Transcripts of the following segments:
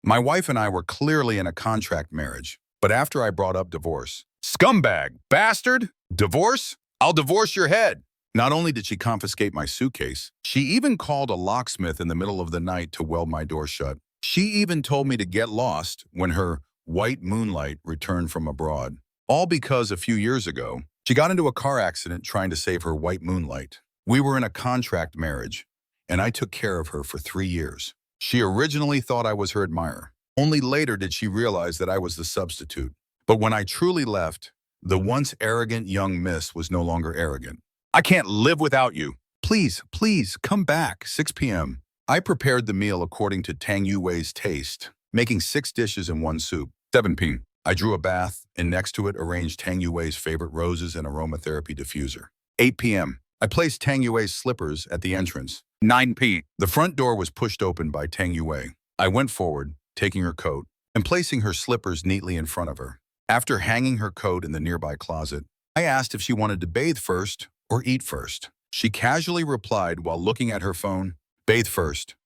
My wife and I were clearly in a contract marriage, but after I brought up divorce, scumbag, bastard, divorce? I'll divorce your head. Not only did she confiscate my suitcase, she even called a locksmith in the middle of the night to weld my door shut. She even told me to get lost when her white moonlight returned from abroad. All because a few years ago, she got into a car accident trying to save her white moonlight. We were in a contract marriage, and I took care of her for 3 years. She originally thought I was her admirer. Only later did she realize that I was the substitute. But when I truly left, the once arrogant young miss was no longer arrogant. I can't live without you. Please, please, come back, 6 p.m. I prepared the meal according to Tang Yuwei's taste, making 6 dishes and 1 soup. 7 p.m. I drew a bath, and next to it arranged Tang Yuwei's favorite roses and aromatherapy diffuser. 8 p.m. I placed Tang Yuwei's slippers at the entrance. 9 p.m. The front door was pushed open by Tang Yuwei. I went forward, taking her coat, and placing her slippers neatly in front of her. After hanging her coat in the nearby closet, I asked if she wanted to bathe first or eat first. She casually replied while looking at her phone, "Bathe first."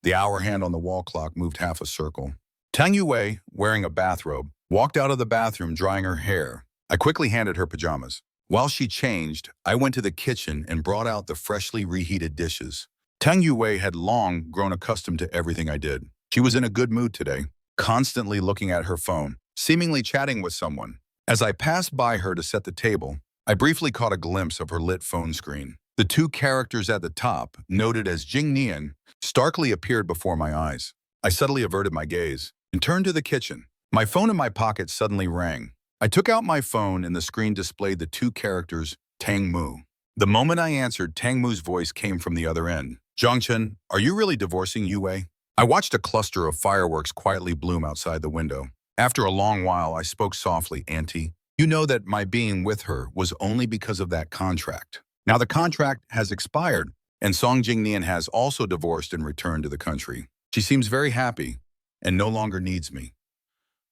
The hour hand on the wall clock moved half a circle. Tang Yuwei, wearing a bathrobe, walked out of the bathroom drying her hair. I quickly handed her pajamas. While she changed, I went to the kitchen and brought out the freshly reheated dishes. Tang Yuwei had long grown accustomed to everything I did. She was in a good mood today, constantly looking at her phone, seemingly chatting with someone. As I passed by her to set the table, I briefly caught a glimpse of her lit phone screen. The 2 characters at the top, noted as Jing Nian, starkly appeared before my eyes. I subtly averted my gaze and turned to the kitchen. My phone in my pocket suddenly rang. I took out my phone and the screen displayed the 2 characters, Tang Mu. The moment I answered, Tang Mu's voice came from the other end. "Zhangchen, are you really divorcing Yuwei?" I watched a cluster of fireworks quietly bloom outside the window. After a long while, I spoke softly, "Auntie, you know that my being with her was only because of that contract. Now the contract has expired, and Song Jingnian has also divorced and returned to the country. She seems very happy and no longer needs me."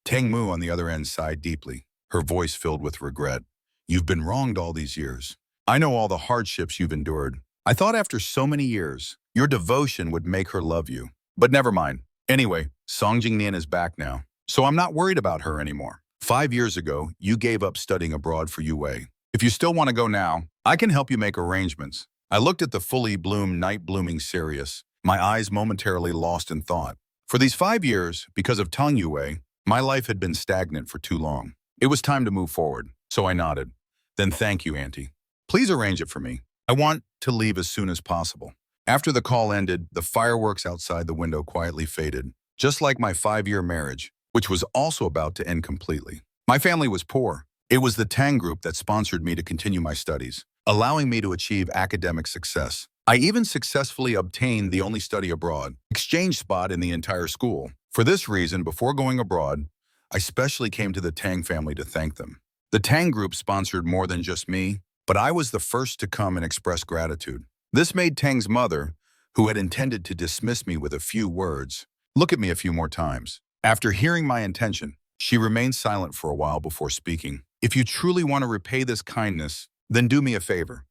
Tang Mu on the other end sighed deeply, her voice filled with regret. "You've been wronged all these years. I know all the hardships you've endured. I thought after so many years, your devotion would make her love you. But never mind. Anyway, Song Jingnian is back now, so I'm not worried about her anymore. 5 years ago, you gave up studying abroad for Yuwei. If you still want to go now, I can help you make arrangements." I looked at the fully bloomed night blooming Sirius, my eyes momentarily lost in thought. For these 5 years, because of Tang Yuwei, my life had been stagnant for too long. It was time to move forward, so I nodded. "Then thank you, Auntie. Please arrange it for me. I want to leave as soon as possible." After the call ended, the fireworks outside the window quietly faded, just like my 5-year marriage, which was also about to end completely. My family was poor. It was the Tang Group that sponsored me to continue my studies, allowing me to achieve academic success. I even successfully obtained the only study abroad exchange spot in the entire school. For this reason, before going abroad, I specially came to the Tang family to thank them. The Tang Group sponsored more than just me, but I was the first to come and express gratitude. This made Tang's mother, who had intended to dismiss me with a few words, look at me a few more times. After hearing my intention, she remained silent for a while before speaking. "If you truly want to repay this kindness, then do me a favor."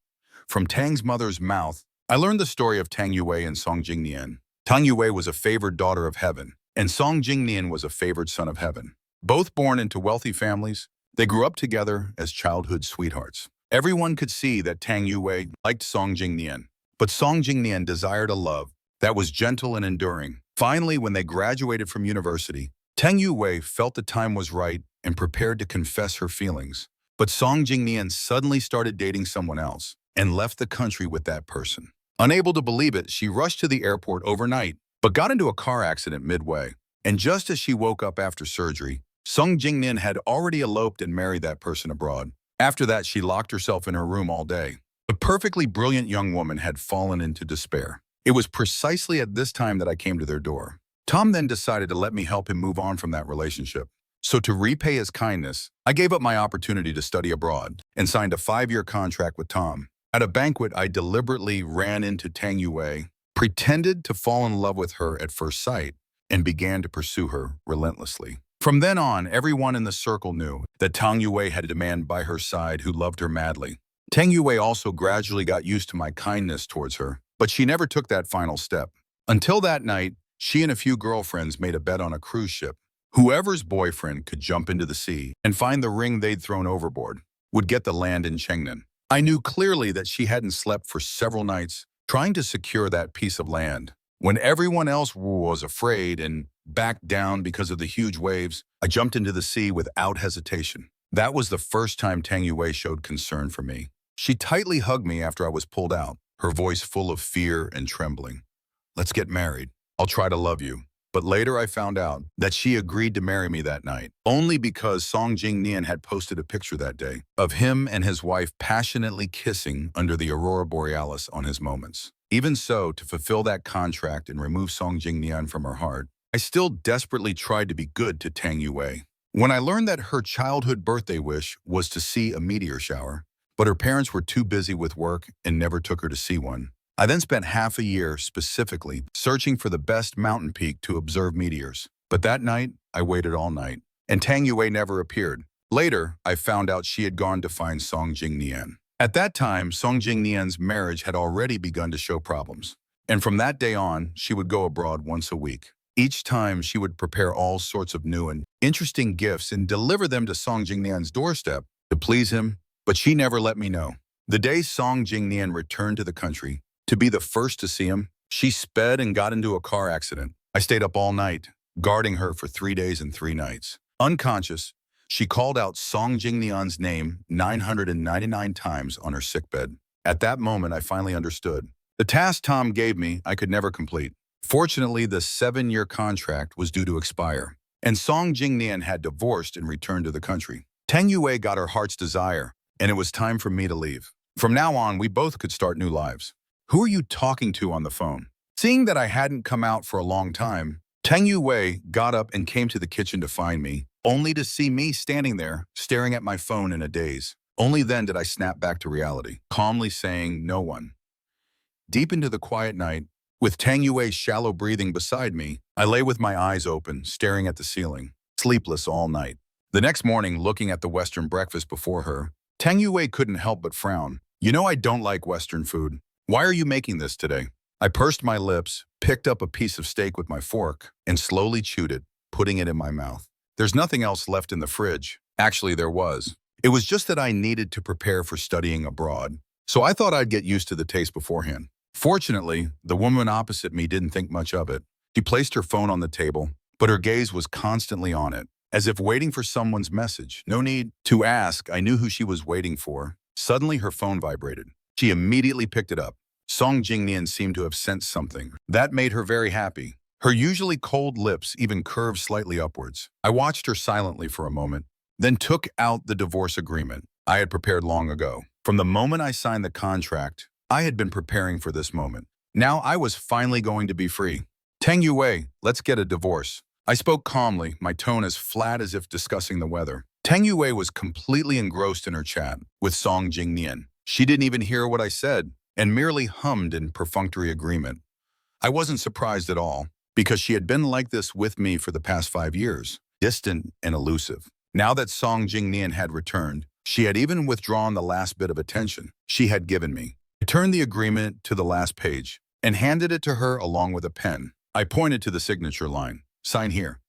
From Tang's mother's mouth, I learned the story of Tang Yuwei and Song Jingnian. Tang Yuwei was a favored daughter of heaven, and Song Jingnian was a favored son of heaven. Both born into wealthy families, they grew up together as childhood sweethearts. Everyone could see that Tang Yuwei liked Song Jingnian, but Song Jingnian desired a love that was gentle and enduring. Finally, when they graduated from university, Tang Yuwei felt the time was right and prepared to confess her feelings. But Song Jingnian suddenly started dating someone else and left the country with that person. Unable to believe it, she rushed to the airport overnight, but got into a car accident midway. And just as she woke up after surgery, Song Jingnian had already eloped and married that person abroad. After that, she locked herself in her room all day. The perfectly brilliant young woman had fallen into despair. It was precisely at this time that I came to their door. Tom then decided to let me help him move on from that relationship. So to repay his kindness, I gave up my opportunity to study abroad and signed a 5-year contract with Tom. At a banquet, I deliberately ran into Tang Yuwei, pretended to fall in love with her at first sight, and began to pursue her relentlessly. From then on, everyone in the circle knew that Tang Yuwei had a man by her side who loved her madly. Tang Yuwei also gradually got used to my kindness towards her, but she never took that final step. Until that night, She and a few girlfriends made a bet on a cruise ship. Whoever's boyfriend could jump into the sea and find the ring they'd thrown overboard would get the land in Chengnan. I knew clearly that she hadn't slept for several nights trying to secure that piece of land. When everyone else was afraid and backed down because of the huge waves, I jumped into the sea without hesitation. That was the first time Tang Yue showed concern for me. She tightly hugged me after I was pulled out, her voice full of fear and trembling. "Let's get married. I'll try to love you." But later I found out that she agreed to marry me that night, only because Song Jingnian had posted a picture that day of him and his wife passionately kissing under the aurora borealis on his moments. Even so, to fulfill that contract and remove Song Jingnian from her heart, I still desperately tried to be good to Tang Yue. When I learned that her childhood birthday wish was to see a meteor shower, but her parents were too busy with work and never took her to see one, I then spent half a year specifically searching for the best mountain peak to observe meteors. But that night, I waited all night, and Tang Yue never appeared. Later, I found out she had gone to find Song Jingnian. At that time, Song Jingnian's marriage had already begun to show problems. And from that day on, she would go abroad once a week. Each time, she would prepare all sorts of new and interesting gifts and deliver them to Song Jingnian's doorstep to please him, but she never let me know. The day Song Jingnian returned to the country, to be the first to see him, she sped and got into a car accident. I stayed up all night, guarding her for 3 days and 3 nights. Unconscious, she called out Song Jingnian's name 999 times on her sickbed. At that moment, I finally understood. The task Tom gave me, I could never complete. Fortunately, the 7-year contract was due to expire, and Song Jingnian had divorced and returned to the country. Tang Yue got her heart's desire, and it was time for me to leave. From now on, we both could start new lives. "Who are you talking to on the phone?" Seeing that I hadn't come out for a long time, Tang Yue got up and came to the kitchen to find me, only to see me standing there, staring at my phone in a daze. Only then did I snap back to reality, calmly saying, "No one." Deep into the quiet night, with Tang Yue's shallow breathing beside me, I lay with my eyes open, staring at the ceiling, sleepless all night. The next morning, looking at the Western breakfast before her, Tang Yue couldn't help but frown. "You know I don't like Western food. Why are you making this today?" I pursed my lips, picked up a piece of steak with my fork, and slowly chewed it, putting it in my mouth. There's nothing else left in the fridge. Actually, there was. It was just that I needed to prepare for studying abroad, so I thought I'd get used to the taste beforehand. Fortunately, the woman opposite me didn't think much of it. She placed her phone on the table, but her gaze was constantly on it, as if waiting for someone's message. No need to ask, I knew who she was waiting for. Suddenly, her phone vibrated. She immediately picked it up. Song Jingnian seemed to have sensed something. That made her very happy. Her usually cold lips even curved slightly upwards. I watched her silently for a moment, then took out the divorce agreement I had prepared long ago. From the moment I signed the contract, I had been preparing for this moment. Now I was finally going to be free. "Tang Yue, let's get a divorce." I spoke calmly, my tone as flat as if discussing the weather. Tang Yue was completely engrossed in her chat with Song Jingnian. She didn't even hear what I said and merely hummed in perfunctory agreement. I wasn't surprised at all, because she had been like this with me for the past 5 years, distant and elusive. Now that Song Jingnian had returned, she had even withdrawn the last bit of attention she had given me. I turned the agreement to the last page and handed it to her along with a pen. I pointed to the signature line, "Sign here."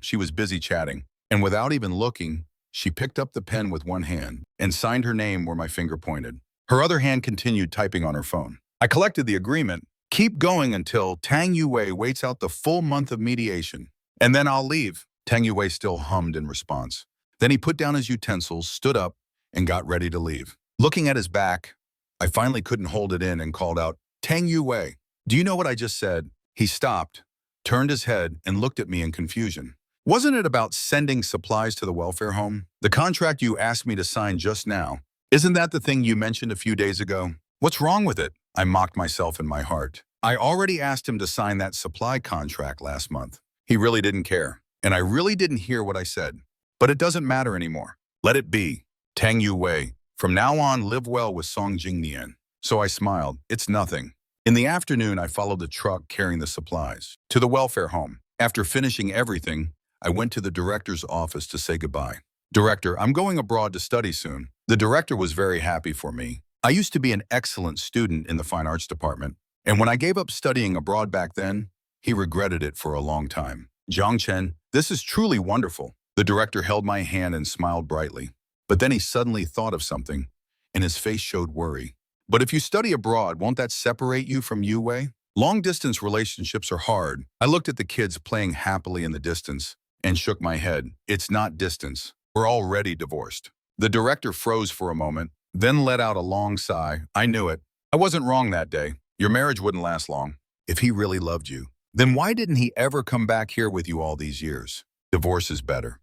She was busy chatting, and without even looking, she picked up the pen with one hand and signed her name where my finger pointed. Her other hand continued typing on her phone. I collected the agreement. "Keep going until Tang Yue waits out the full month of mediation, and then I'll leave." Tang Yue still hummed in response. Then he put down his utensils, stood up, and got ready to leave. Looking at his back, I finally couldn't hold it in and called out, "Tang Yue, do you know what I just said?" He stopped, turned his head, and looked at me in confusion. "Wasn't it about sending supplies to the welfare home? The contract you asked me to sign just now. Isn't that the thing you mentioned a few days ago? What's wrong with it?" I mocked myself in my heart. I already asked him to sign that supply contract last month. He really didn't care, and I really didn't hear what I said. But it doesn't matter anymore. Let it be. Tang Yue, from now on, live well with Song Jingnian. So I smiled. It's nothing. In the afternoon, I followed the truck carrying the supplies to the welfare home. After finishing everything, I went to the director's office to say goodbye. "Director, I'm going abroad to study soon." The director was very happy for me. I used to be an excellent student in the fine arts department, and when I gave up studying abroad back then, He regretted it for a long time. Zhang Chen, this is truly wonderful. The director held my hand and smiled brightly. But then he suddenly thought of something, and his face showed worry. But if you study abroad, won't that separate you from Yu Wei? Long-distance relationships are hard. I looked at the kids playing happily in the distance and shook my head. It's not distance. We're already divorced. The director froze for a moment, then let out a long sigh. I knew it. I wasn't wrong that day. Your marriage wouldn't last long. If he really loved you, then why didn't he ever come back here with you all these years? Divorce is better.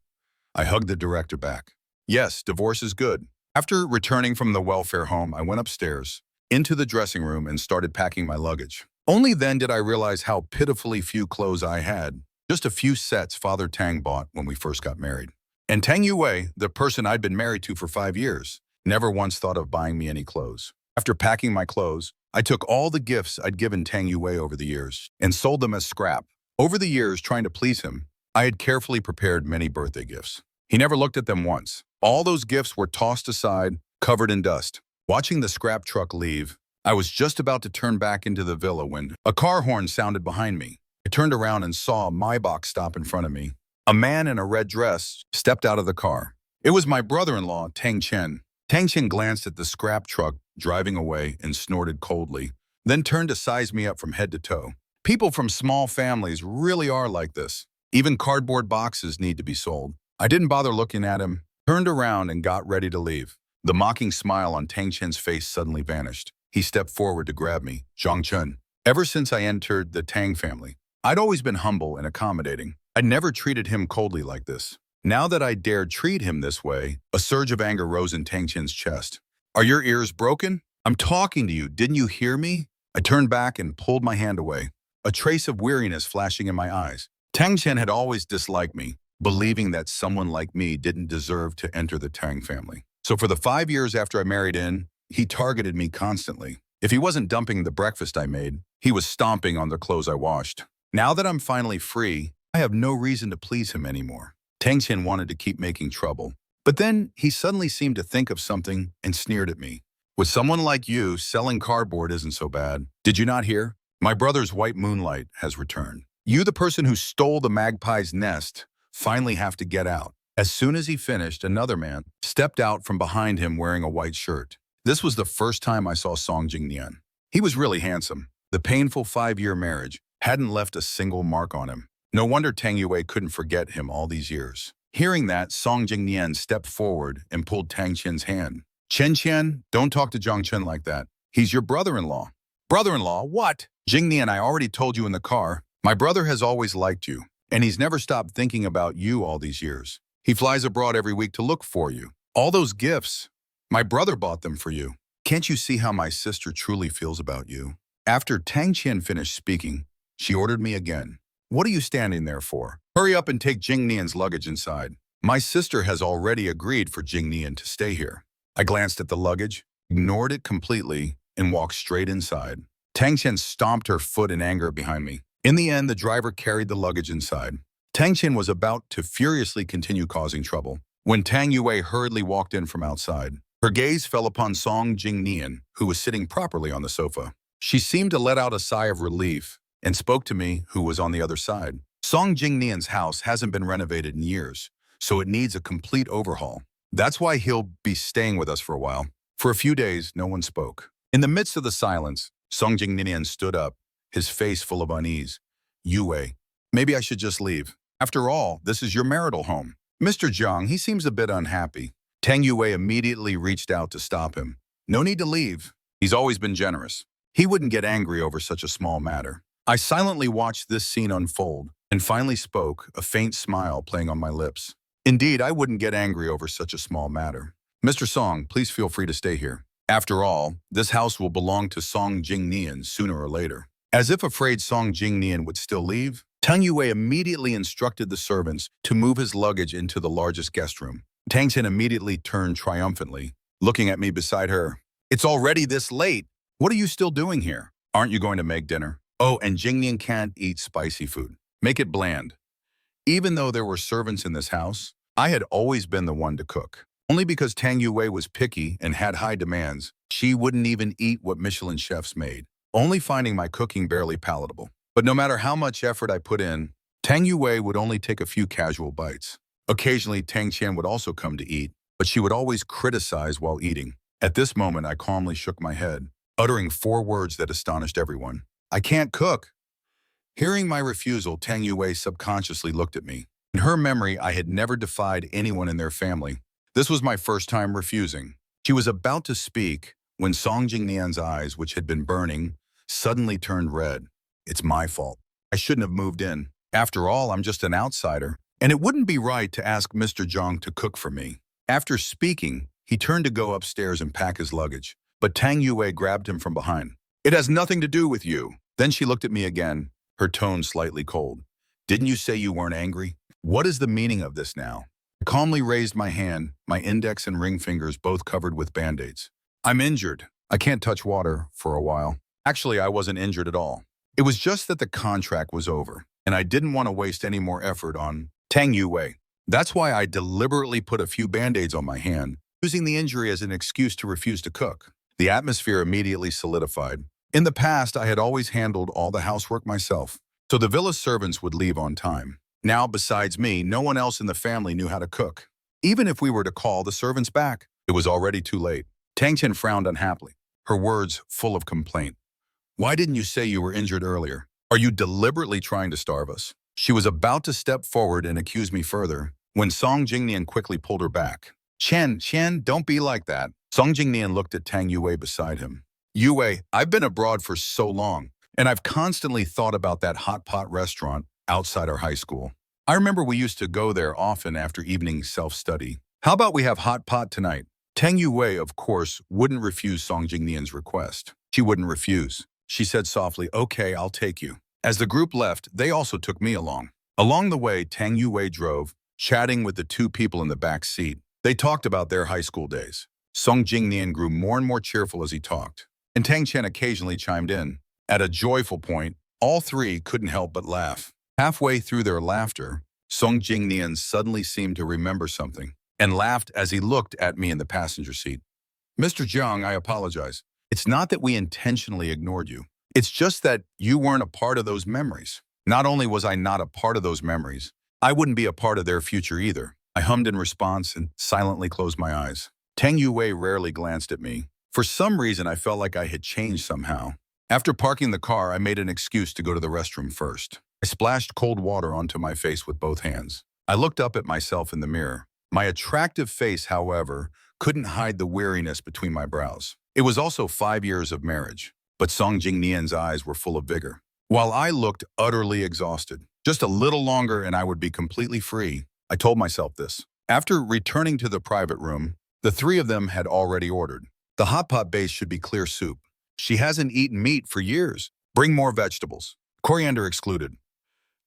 I hugged the director back. Yes, divorce is good. After returning from the welfare home, I went upstairs, into the dressing room and started packing my luggage. Only then did I realize how pitifully few clothes I had. Just a few sets Father Tang bought when we first got married. And Tang Yue, the person I'd been married to for 5 years, never once thought of buying me any clothes. After packing my clothes, I took all the gifts I'd given Tang Yue over the years and sold them as scrap. Over the years, trying to please him, I had carefully prepared many birthday gifts. He never looked at them once. All those gifts were tossed aside, covered in dust. Watching the scrap truck leave, I was just about to turn back into the villa when a car horn sounded behind me. I turned around and saw a Maybach stop in front of me. A man in a red dress stepped out of the car. It was my brother-in-law, Tang Chen. Tang Chen glanced at the scrap truck driving away and snorted coldly, then turned to size me up from head to toe. People from small families really are like this. Even cardboard boxes need to be sold. I didn't bother looking at him, turned around and got ready to leave. The mocking smile on Tang Chen's face suddenly vanished. He stepped forward to grab me. Zhang Chen. Ever since I entered the Tang family, I'd always been humble and accommodating. I'd never treated him coldly like this. Now that I dared treat him this way, a surge of anger rose in Tang Chen's chest. Are your ears broken? I'm talking to you. Didn't you hear me? I turned back and pulled my hand away, a trace of weariness flashing in my eyes. Tang Chen had always disliked me, believing that someone like me didn't deserve to enter the Tang family. So for the 5 years after I married in, he targeted me constantly. If he wasn't dumping the breakfast I made, he was stomping on the clothes I washed. Now that I'm finally free, I have no reason to please him anymore. Tang Chen wanted to keep making trouble. But then he suddenly seemed to think of something and sneered at me. With someone like you, selling cardboard isn't so bad. Did you not hear? My brother's white moonlight has returned. You, the person who stole the magpie's nest, finally have to get out. As soon as he finished, another man stepped out from behind him wearing a white shirt. This was the first time I saw Song Jingnian. He was really handsome. The painful 5-year marriage hadn't left a single mark on him. No wonder Tang Yue couldn't forget him all these years. Hearing that, Song Jingnian stepped forward and pulled Tang Chen's hand. Chen, don't talk to Zhang Chen like that. He's your brother-in-law. Brother-in-law? What? Jingnian, I already told you in the car. My brother has always liked you, and he's never stopped thinking about you all these years. He flies abroad every week to look for you. All those gifts, my brother bought them for you. Can't you see how my sister truly feels about you? After Tang Chen finished speaking, she ordered me again. What are you standing there for? Hurry up and take Jingnian's luggage inside. My sister has already agreed for Jingnian to stay here. I glanced at the luggage, ignored it completely, and walked straight inside. Tang Chen stomped her foot in anger behind me. In the end, the driver carried the luggage inside. Tang Chen was about to furiously continue causing trouble when Tang Yue hurriedly walked in from outside. Her gaze fell upon Song Jingnian, who was sitting properly on the sofa. She seemed to let out a sigh of relief and spoke to me, who was on the other side. Song Jingnian's house hasn't been renovated in years, so it needs a complete overhaul. That's why he'll be staying with us for a while. For a few days, no one spoke. In the midst of the silence, Song Jingnian stood up, his face full of unease. Yue, maybe I should just leave. After all, this is your marital home. Mr. Zhang, he seems a bit unhappy. Tang Yue immediately reached out to stop him. No need to leave. He's always been generous. He wouldn't get angry over such a small matter. I silently watched this scene unfold and finally spoke, a faint smile playing on my lips. Indeed, I wouldn't get angry over such a small matter. Mr. Song, please feel free to stay here. After all, this house will belong to Song Jingnian sooner or later. As if afraid Song Jingnian would still leave, Tang Yue immediately instructed the servants to move his luggage into the largest guest room. Tang Chen immediately turned triumphantly, looking at me beside her. It's already this late. What are you still doing here? Aren't you going to make dinner? Oh, and Jingnian can't eat spicy food. Make it bland. Even though there were servants in this house, I had always been the one to cook. Only because Tang Yue was picky and had high demands, she wouldn't even eat what Michelin chefs made, only finding my cooking barely palatable. But no matter how much effort I put in, Tang Yue would only take a few casual bites. Occasionally, Tang Qian would also come to eat, but she would always criticize while eating. At this moment, I calmly shook my head, uttering 4 words that astonished everyone. I can't cook. Hearing my refusal, Tang Yue subconsciously looked at me. In her memory, I had never defied anyone in their family. This was my first time refusing. She was about to speak when Song Jingnian's eyes, which had been burning, suddenly turned red. It's my fault. I shouldn't have moved in. After all, I'm just an outsider. And it wouldn't be right to ask Mr. Zhang to cook for me. After speaking, he turned to go upstairs and pack his luggage. But Tang Yue grabbed him from behind. It has nothing to do with you. Then she looked at me again, her tone slightly cold. Didn't you say you weren't angry? What is the meaning of this now? I calmly raised my hand, my index and ring fingers both covered with band-aids. I'm injured. I can't touch water for a while. Actually, I wasn't injured at all. It was just that the contract was over, and I didn't want to waste any more effort on Tang Yue. That's why I deliberately put a few band-aids on my hand, using the injury as an excuse to refuse to cook. The atmosphere immediately solidified. In the past, I had always handled all the housework myself, so the villa servants would leave on time. Now, besides me, no one else in the family knew how to cook. Even if we were to call the servants back, it was already too late. Tang Qian frowned unhappily, her words full of complaint. Why didn't you say you were injured earlier? Are you deliberately trying to starve us? She was about to step forward and accuse me further, when Song Jingnian quickly pulled her back. Qian, don't be like that. Song Jingnian looked at Tang Yue beside him. Yue, I've been abroad for so long, and I've constantly thought about that hot pot restaurant outside our high school. I remember we used to go there often after evening self-study. How about we have hot pot tonight? Tang Yue, of course, wouldn't refuse Song Jingnian's request. She wouldn't refuse. She said softly, okay, I'll take you. As the group left, they also took me along. Along the way, Tang Yue drove, chatting with the 2 people in the back seat. They talked about their high school days. Song Jingnian grew more and more cheerful as he talked, and Tang Qian occasionally chimed in. At a joyful point, all 3 couldn't help but laugh. Halfway through their laughter, Song Jingnian suddenly seemed to remember something and laughed as he looked at me in the passenger seat. Mr. Jiang, I apologize. It's not that we intentionally ignored you. It's just that you weren't a part of those memories. Not only was I not a part of those memories, I wouldn't be a part of their future either. I hummed in response and silently closed my eyes. Tang Yue rarely glanced at me. For some reason, I felt like I had changed somehow. After parking the car, I made an excuse to go to the restroom first. I splashed cold water onto my face with both hands. I looked up at myself in the mirror. My attractive face, however, couldn't hide the weariness between my brows. It was also 5 years of marriage, but Song Jingnian's eyes were full of vigor, while I looked utterly exhausted. Just a little longer and I would be completely free. I told myself this. After returning to the private room, the 3 of them had already ordered. The hot pot base should be clear soup. She hasn't eaten meat for years. Bring more vegetables. Coriander excluded.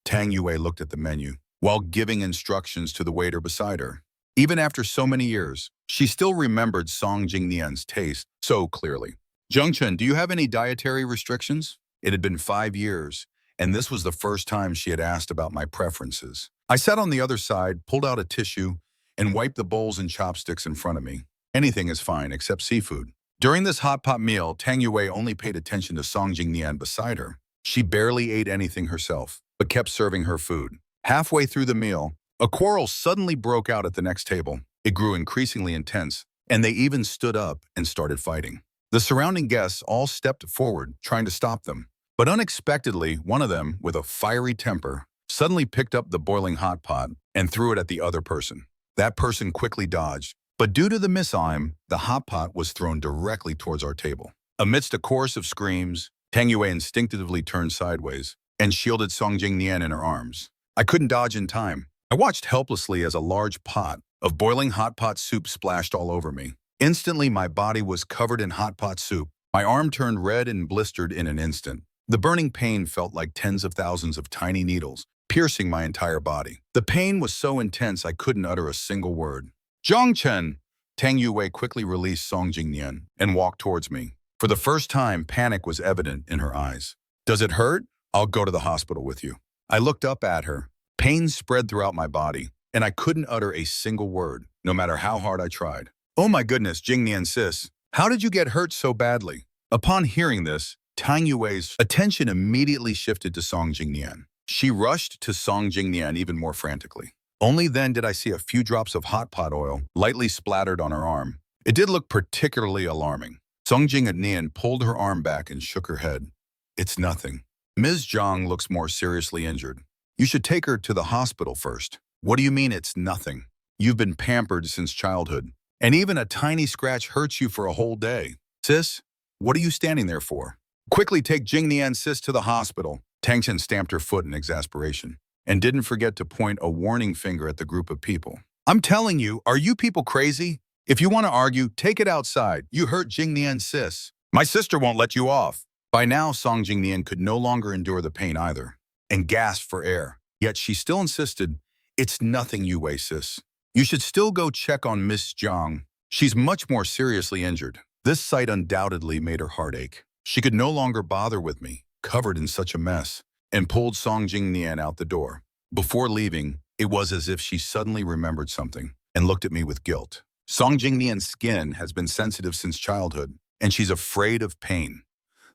Tang Yue looked at the menu, while giving instructions to the waiter beside her. Even after so many years, she still remembered Song Jingnian's taste so clearly. Zhengchen, do you have any dietary restrictions? It had been 5 years, and this was the first time she had asked about my preferences. I sat on the other side, pulled out a tissue, and wiped the bowls and chopsticks in front of me. Anything is fine except seafood. During this hot pot meal, Tang Yue only paid attention to Song Jingnian beside her. She barely ate anything herself, but kept serving her food. Halfway through the meal, a quarrel suddenly broke out at the next table. It grew increasingly intense, and they even stood up and started fighting. The surrounding guests all stepped forward, trying to stop them. But unexpectedly, one of them, with a fiery temper, suddenly picked up the boiling hot pot and threw it at the other person. That person quickly dodged, but due to the misaim, the hot pot was thrown directly towards our table. Amidst a chorus of screams, Tang Yue instinctively turned sideways and shielded Song Jingnian in her arms. I couldn't dodge in time. I watched helplessly as a large pot of boiling hot pot soup splashed all over me. Instantly, my body was covered in hot pot soup. My arm turned red and blistered in an instant. The burning pain felt like tens of thousands of tiny needles, piercing my entire body. The pain was so intense I couldn't utter a single word. Zhengchen! Tang Yue quickly released Song Jingnian and walked towards me. For the first time, panic was evident in her eyes. Does it hurt? I'll go to the hospital with you. I looked up at her. Pain spread throughout my body, and I couldn't utter a single word, no matter how hard I tried. Oh my goodness, Jingnian sis, how did you get hurt so badly? Upon hearing this, Tang Yue's attention immediately shifted to Song Jingnian. She rushed to Song Jingnian even more frantically. Only then did I see a few drops of hot pot oil lightly splattered on her arm. It did look particularly alarming. Song Jingnian pulled her arm back and shook her head. It's nothing. Ms. Zhang looks more seriously injured. You should take her to the hospital first. What do you mean it's nothing? You've been pampered since childhood, and even a tiny scratch hurts you for a whole day. Sis, what are you standing there for? Quickly take Jingnian sis to the hospital. Tang Chen stamped her foot in exasperation and didn't forget to point a warning finger at the group of people. I'm telling you, are you people crazy? If you want to argue, take it outside. You hurt Jingnian sis. My sister won't let you off. By now, Song Jingnian could no longer endure the pain either and gasped for air. Yet she still insisted, it's nothing, Yue sis. You should still go check on Miss Zhang. She's much more seriously injured. This sight undoubtedly made her heart ache. She could no longer bother with me, covered in such a mess, and pulled Song Jingnian out the door. Before leaving, it was as if she suddenly remembered something and looked at me with guilt. Song Jingnian's skin has been sensitive since childhood, and she's afraid of pain.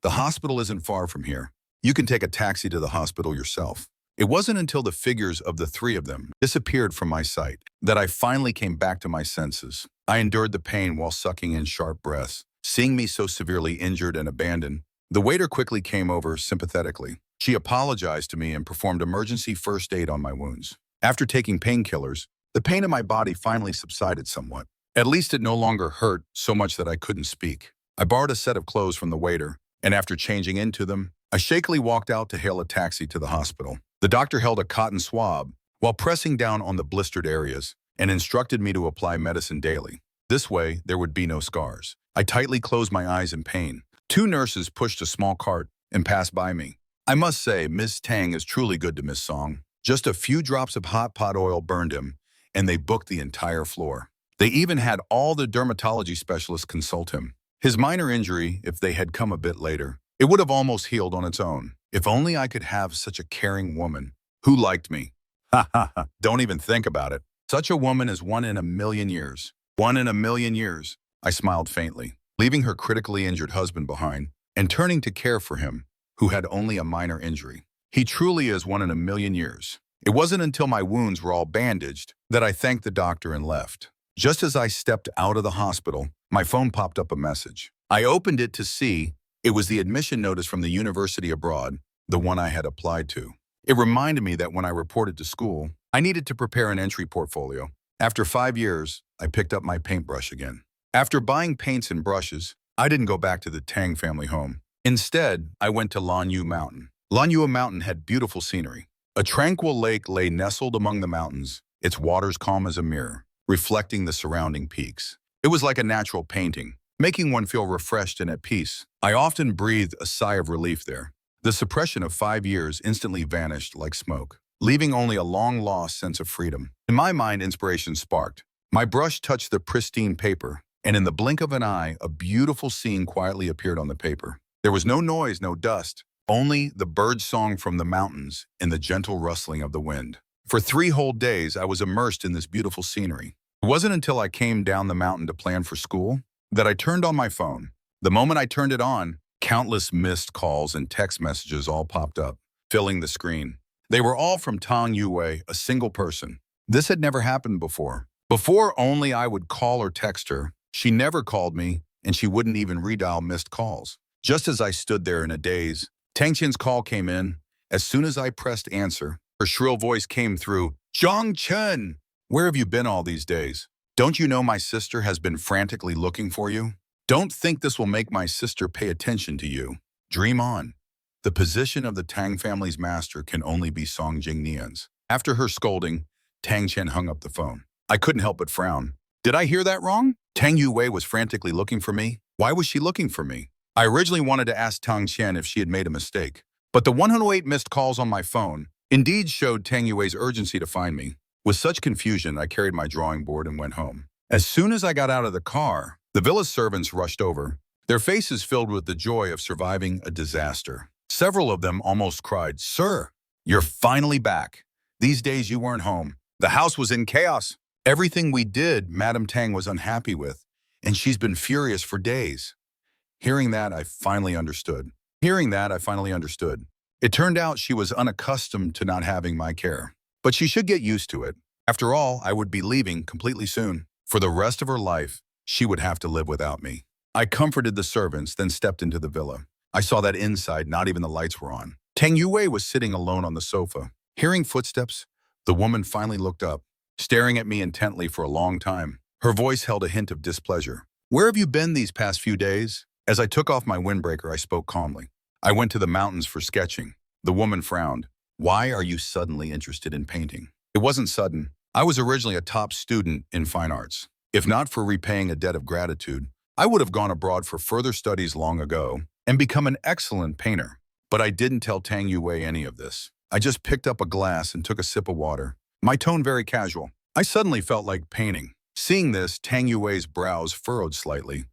The hospital isn't far from here. You can take a taxi to the hospital yourself. It wasn't until the figures of the three of them disappeared from my sight that I finally came back to my senses. I endured the pain while sucking in sharp breaths. Seeing me so severely injured and abandoned, the waiter quickly came over sympathetically. She apologized to me and performed emergency first aid on my wounds. After taking painkillers, the pain in my body finally subsided somewhat. At least it no longer hurt so much that I couldn't speak. I borrowed a set of clothes from the waiter, and after changing into them, I shakily walked out to hail a taxi to the hospital. The doctor held a cotton swab while pressing down on the blistered areas and instructed me to apply medicine daily. This way, there would be no scars. I tightly closed my eyes in pain. Two nurses pushed a small cart and passed by me. I must say, Miss Tang is truly good to Miss Song. Just a few drops of hot pot oil burned him, and they booked the entire floor. They even had all the dermatology specialists consult him. His minor injury, if they had come a bit later, it would have almost healed on its own. If only I could have such a caring woman who liked me. Ha ha ha. Don't even think about it. Such a woman is 1 in a million years. 1 in a million years. I smiled faintly, leaving her critically injured husband behind and turning to care for him, who had only a minor injury. He truly is 1 in a million years. It wasn't until my wounds were all bandaged that I thanked the doctor and left. Just as I stepped out of the hospital, my phone popped up a message. I opened it to see it was the admission notice from the university abroad, the one I had applied to. It reminded me that when I reported to school, I needed to prepare an entry portfolio. After 5 years, I picked up my paintbrush again. After buying paints and brushes, I didn't go back to the Tang family home. Instead, I went to Lanyu Mountain. Lanyu Mountain had beautiful scenery. A tranquil lake lay nestled among the mountains, its waters calm as a mirror, reflecting the surrounding peaks. It was like a natural painting, making one feel refreshed and at peace. I often breathed a sigh of relief there. The suppression of 5 years instantly vanished like smoke, leaving only a long-lost sense of freedom. In my mind, inspiration sparked. My brush touched the pristine paper, and in the blink of an eye, a beautiful scene quietly appeared on the paper. There was no noise, no dust, only the bird song from the mountains and the gentle rustling of the wind. For 3 whole days, I was immersed in this beautiful scenery. It wasn't until I came down the mountain to plan for school that I turned on my phone. The moment I turned it on, countless missed calls and text messages all popped up, filling the screen. They were all from Tang Yue, a single person. This had never happened before. Before, only I would call or text her. She never called me, and she wouldn't even redial missed calls. Just as I stood there in a daze, Tang Chen's call came in. As soon as I pressed answer, her shrill voice came through. Zhang Chen! Where have you been all these days? Don't you know my sister has been frantically looking for you? Don't think this will make my sister pay attention to you. Dream on. The position of the Tang family's master can only be Song Jingnian's. After her scolding, Tang Chen hung up the phone. I couldn't help but frown. Did I hear that wrong? Tang Yue was frantically looking for me? Why was she looking for me? I originally wanted to ask Tang Chen if she had made a mistake, but the 108 missed calls on my phone indeed showed Tang Yue's urgency to find me. With such confusion, I carried my drawing board and went home. As soon as I got out of the car, the villa's servants rushed over, their faces filled with the joy of surviving a disaster. Several of them almost cried, "Sir, you're finally back. These days you weren't home. The house was in chaos. Everything we did, Madame Tang was unhappy with, and she's been furious for days." Hearing that, I finally understood. Hearing that, I finally understood. It turned out she was unaccustomed to not having my care. But she should get used to it. After all, I would be leaving completely soon. For the rest of her life, she would have to live without me. I comforted the servants, then stepped into the villa. I saw that inside, not even the lights were on. Tang Yue was sitting alone on the sofa. Hearing footsteps, the woman finally looked up, staring at me intently for a long time. Her voice held a hint of displeasure. "Where have you been these past few days?" As I took off my windbreaker, I spoke calmly. "I went to the mountains for sketching." The woman frowned. "Why are you suddenly interested in painting?" It wasn't sudden. I was originally a top student in fine arts. If not for repaying a debt of gratitude, I would have gone abroad for further studies long ago and become an excellent painter. But I didn't tell Tang Yue any of this. I just picked up a glass and took a sip of water, my tone very casual. I suddenly felt like painting. Seeing this, Tang Yue's brows furrowed slightly.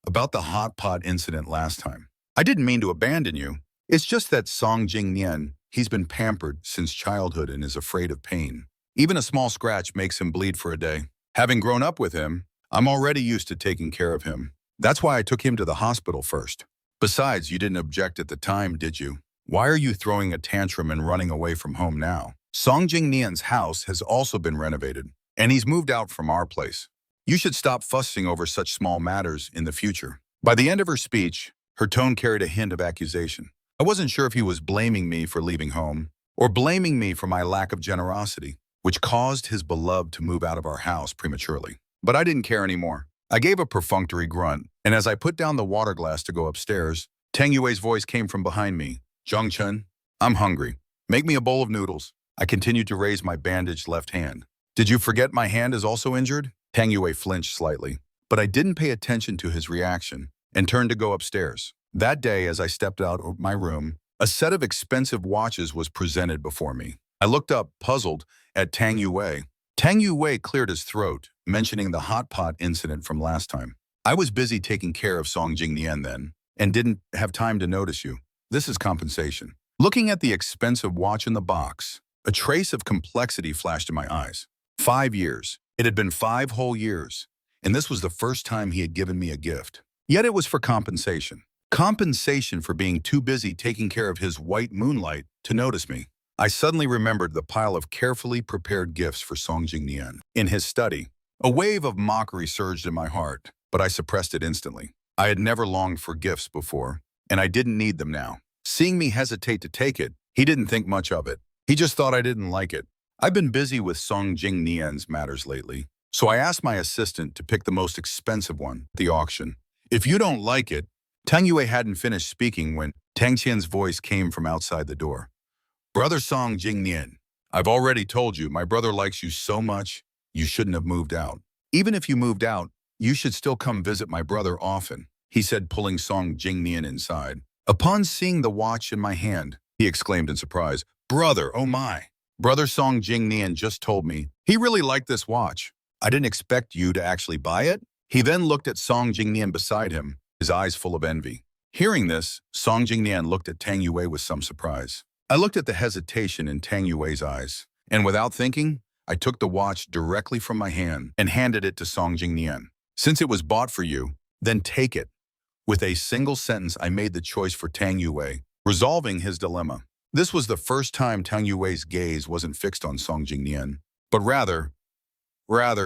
"About the hot pot incident last time. I didn't mean to abandon you. It's just that Song Jingnian, he's been pampered since childhood and is afraid of pain. Even a small scratch makes him bleed for a day. Having grown up with him, I'm already used to taking care of him. That's why I took him to the hospital first. Besides, you didn't object at the time, did you? Why are you throwing a tantrum and running away from home now? Song Jingnian's house has also been renovated, and he's moved out from our place. You should stop fussing over such small matters in the future." By the end of her speech, her tone carried a hint of accusation. I wasn't sure if he was blaming me for leaving home or blaming me for my lack of generosity, which caused his beloved to move out of our house prematurely. But I didn't care anymore. I gave a perfunctory grunt, and as I put down the water glass to go upstairs, Tang Yue's voice came from behind me. "Zhang Chen, I'm hungry. Make me a bowl of noodles." I continued to raise my bandaged left hand. "Did you forget my hand is also injured?" Tang Yue flinched slightly, but I didn't pay attention to his reaction and turned to go upstairs. That day, as I stepped out of my room, a set of expensive watches was presented before me. I looked up, puzzled, at Tang Yue. Tang Yue cleared his throat, mentioning the hot pot incident from last time. "I was busy taking care of Song Jingnian then, and didn't have time to notice you. This is compensation." Looking at the expensive watch in the box, a trace of complexity flashed in my eyes. 5 years. It had been 5 whole years, and this was the first time he had given me a gift. Yet it was for compensation. Compensation for being too busy taking care of his white moonlight to notice me. I suddenly remembered the pile of carefully prepared gifts for Song Jingnian in his study. A wave of mockery surged in my heart, but I suppressed it instantly. I had never longed for gifts before, and I didn't need them now. Seeing me hesitate to take it, he didn't think much of it. He just thought I didn't like it. I've been busy with Song Jingnian's matters lately, so I asked my assistant to pick the most expensive one at the auction. "If you don't like it..." Tang Yue hadn't finished speaking when Tang Qian's voice came from outside the door. "Brother Song Jingnian, I've already told you my brother likes you so much, you shouldn't have moved out. Even if you moved out, you should still come visit my brother often," he said, pulling Song Jingnian inside. Upon seeing the watch in my hand, he exclaimed in surprise, "Brother, oh my! Brother Song Jingnian just told me he really liked this watch. I didn't expect you to actually buy it." He then looked at Song Jingnian beside him, his eyes full of envy. Hearing this, Song Jingnian looked at Tang Yue with some surprise. I looked at the hesitation in Tang Yue's eyes, and without thinking, I took the watch directly from my hand and handed it to Song Jingnian. "Since it was bought for you, then take it." With a single sentence, I made the choice for Tang Yue, resolving his dilemma. This was the first time Tang Yue's gaze wasn't fixed on Song Jingnian, but rather,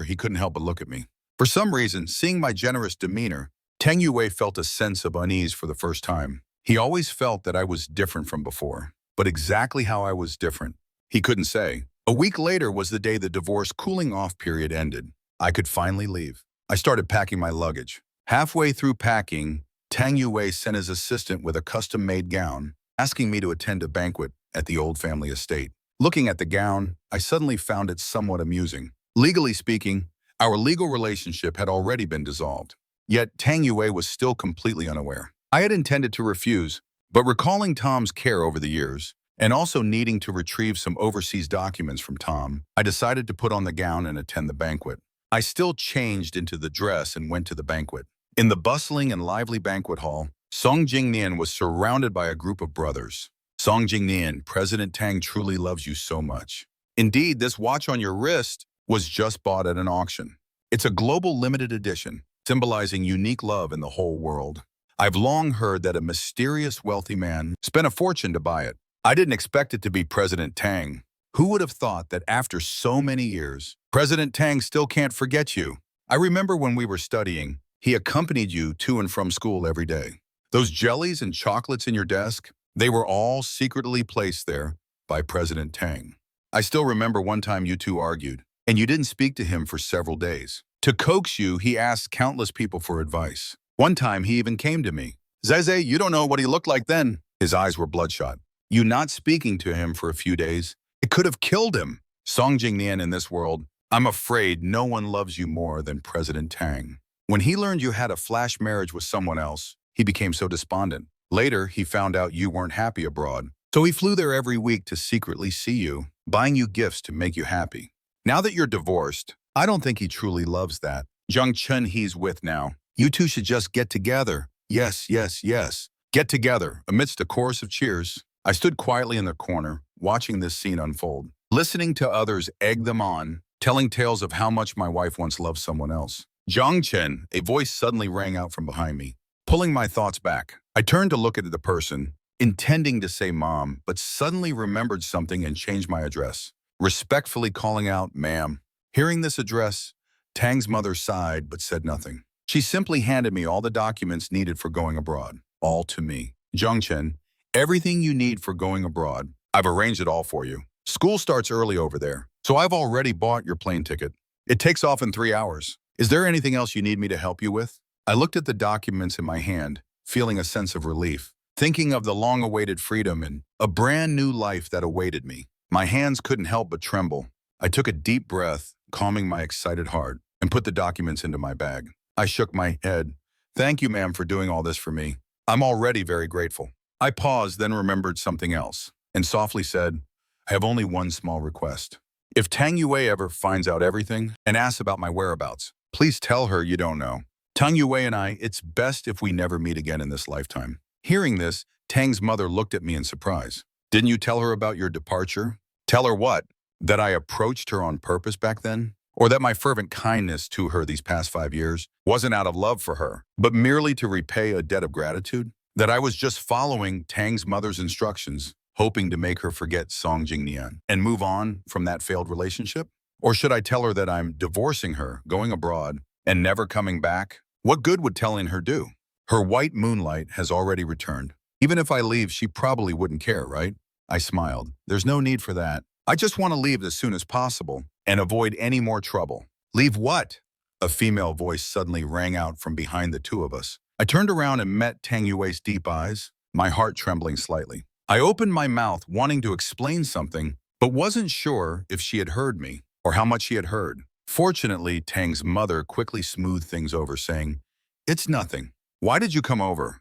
he couldn't help but look at me. For some reason, seeing my generous demeanor, Tang Yue felt a sense of unease for the first time. He always felt that I was different from before, but exactly how I was different, he couldn't say. A week later was the day the divorce cooling-off period ended. I could finally leave. I started packing my luggage. Halfway through packing, Tang Yue sent his assistant with a custom-made gown, asking me to attend a banquet at the old family estate. Looking at the gown, I suddenly found it somewhat amusing. Legally speaking, our legal relationship had already been dissolved. Yet Tang Yue was still completely unaware. I had intended to refuse, but recalling Tom's care over the years, and also needing to retrieve some overseas documents from Tom, I decided to put on the gown and attend the banquet. I still changed into the dress and went to the banquet. In the bustling and lively banquet hall, Song Jingnian was surrounded by a group of brothers. "Song Jingnian, President Tang truly loves you so much. Indeed, this watch on your wrist was just bought at an auction. It's a global limited edition, symbolizing unique love in the whole world. I've long heard that a mysterious wealthy man spent a fortune to buy it. I didn't expect it to be President Tang. Who would have thought that after so many years, President Tang still can't forget you? I remember when we were studying, he accompanied you to and from school every day. Those jellies and chocolates in your desk, they were all secretly placed there by President Tang. I still remember one time you two argued, and you didn't speak to him for several days. To coax you, he asked countless people for advice. One time, he even came to me. Zeze, you don't know what he looked like then. His eyes were bloodshot. You not speaking to him for a few days, it could have killed him. Song Jingnian in this world, I'm afraid no one loves you more than President Tang. When he learned you had a flash marriage with someone else, he became so despondent. Later, he found out you weren't happy abroad. So he flew there every week to secretly see you, buying you gifts to make you happy. Now that you're divorced, I don't think he truly loves that Jung Chun he's with now. You two should just get together. Yes, yes, yes. Get together. Amidst a chorus of cheers, I stood quietly in the corner, watching this scene unfold, listening to others egg them on, telling tales of how much my wife once loved someone else. Zhang Chen, a voice suddenly rang out from behind me, pulling my thoughts back. I turned to look at the person, intending to say mom, but suddenly remembered something and changed my address, respectfully calling out, ma'am. Hearing this address, Tang's mother sighed but said nothing. She simply handed me all the documents needed for going abroad, all to me. Zhongchen, everything you need for going abroad, I've arranged it all for you. School starts early over there, so I've already bought your plane ticket. It takes off in 3 hours. Is there anything else you need me to help you with? I looked at the documents in my hand, feeling a sense of relief, thinking of the long-awaited freedom and a brand new life that awaited me. My hands couldn't help but tremble. I took a deep breath, calming my excited heart, and put the documents into my bag. I shook my head. Thank you, ma'am, for doing all this for me. I'm already very grateful. I paused, then remembered something else, and softly said, I have only one small request. If Tang Yue ever finds out everything and asks about my whereabouts, please tell her you don't know. Tang Yue and I, it's best if we never meet again in this lifetime. Hearing this, Tang's mother looked at me in surprise. Didn't you tell her about your departure? Tell her what? That I approached her on purpose back then? Or that my fervent kindness to her these past 5 years wasn't out of love for her, but merely to repay a debt of gratitude? That I was just following Tang's mother's instructions, hoping to make her forget Song Jingnian and move on from that failed relationship? Or should I tell her that I'm divorcing her, going abroad, and never coming back? What good would telling her do? Her white moonlight has already returned. Even if I leave, she probably wouldn't care, right? I smiled. There's no need for that. I just want to leave as soon as possible and avoid any more trouble. Leave what? A female voice suddenly rang out from behind the two of us. I turned around and met Tang Yue's deep eyes, my heart trembling slightly. I opened my mouth wanting to explain something, but wasn't sure if she had heard me or how much she had heard. Fortunately, Tang's mother quickly smoothed things over, saying, It's nothing. Why did you come over?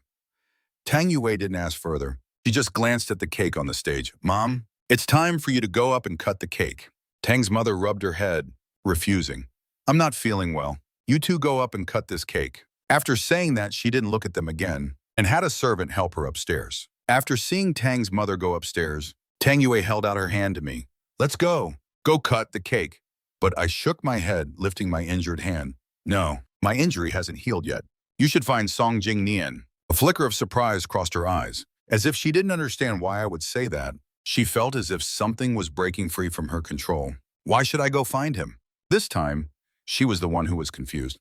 Tang Yue didn't ask further. She just glanced at the cake on the stage. Mom, it's time for you to go up and cut the cake. Tang's mother rubbed her head, refusing. I'm not feeling well. You two go up and cut this cake. After saying that, she didn't look at them again and had a servant help her upstairs. After seeing Tang's mother go upstairs, Tang Yue held out her hand to me. Let's go. Go cut the cake. But I shook my head, lifting my injured hand. No, my injury hasn't healed yet. You should find Song Jingnian. A flicker of surprise crossed her eyes. As if she didn't understand why I would say that, she felt as if something was breaking free from her control. Why should I go find him? This time, she was the one who was confused.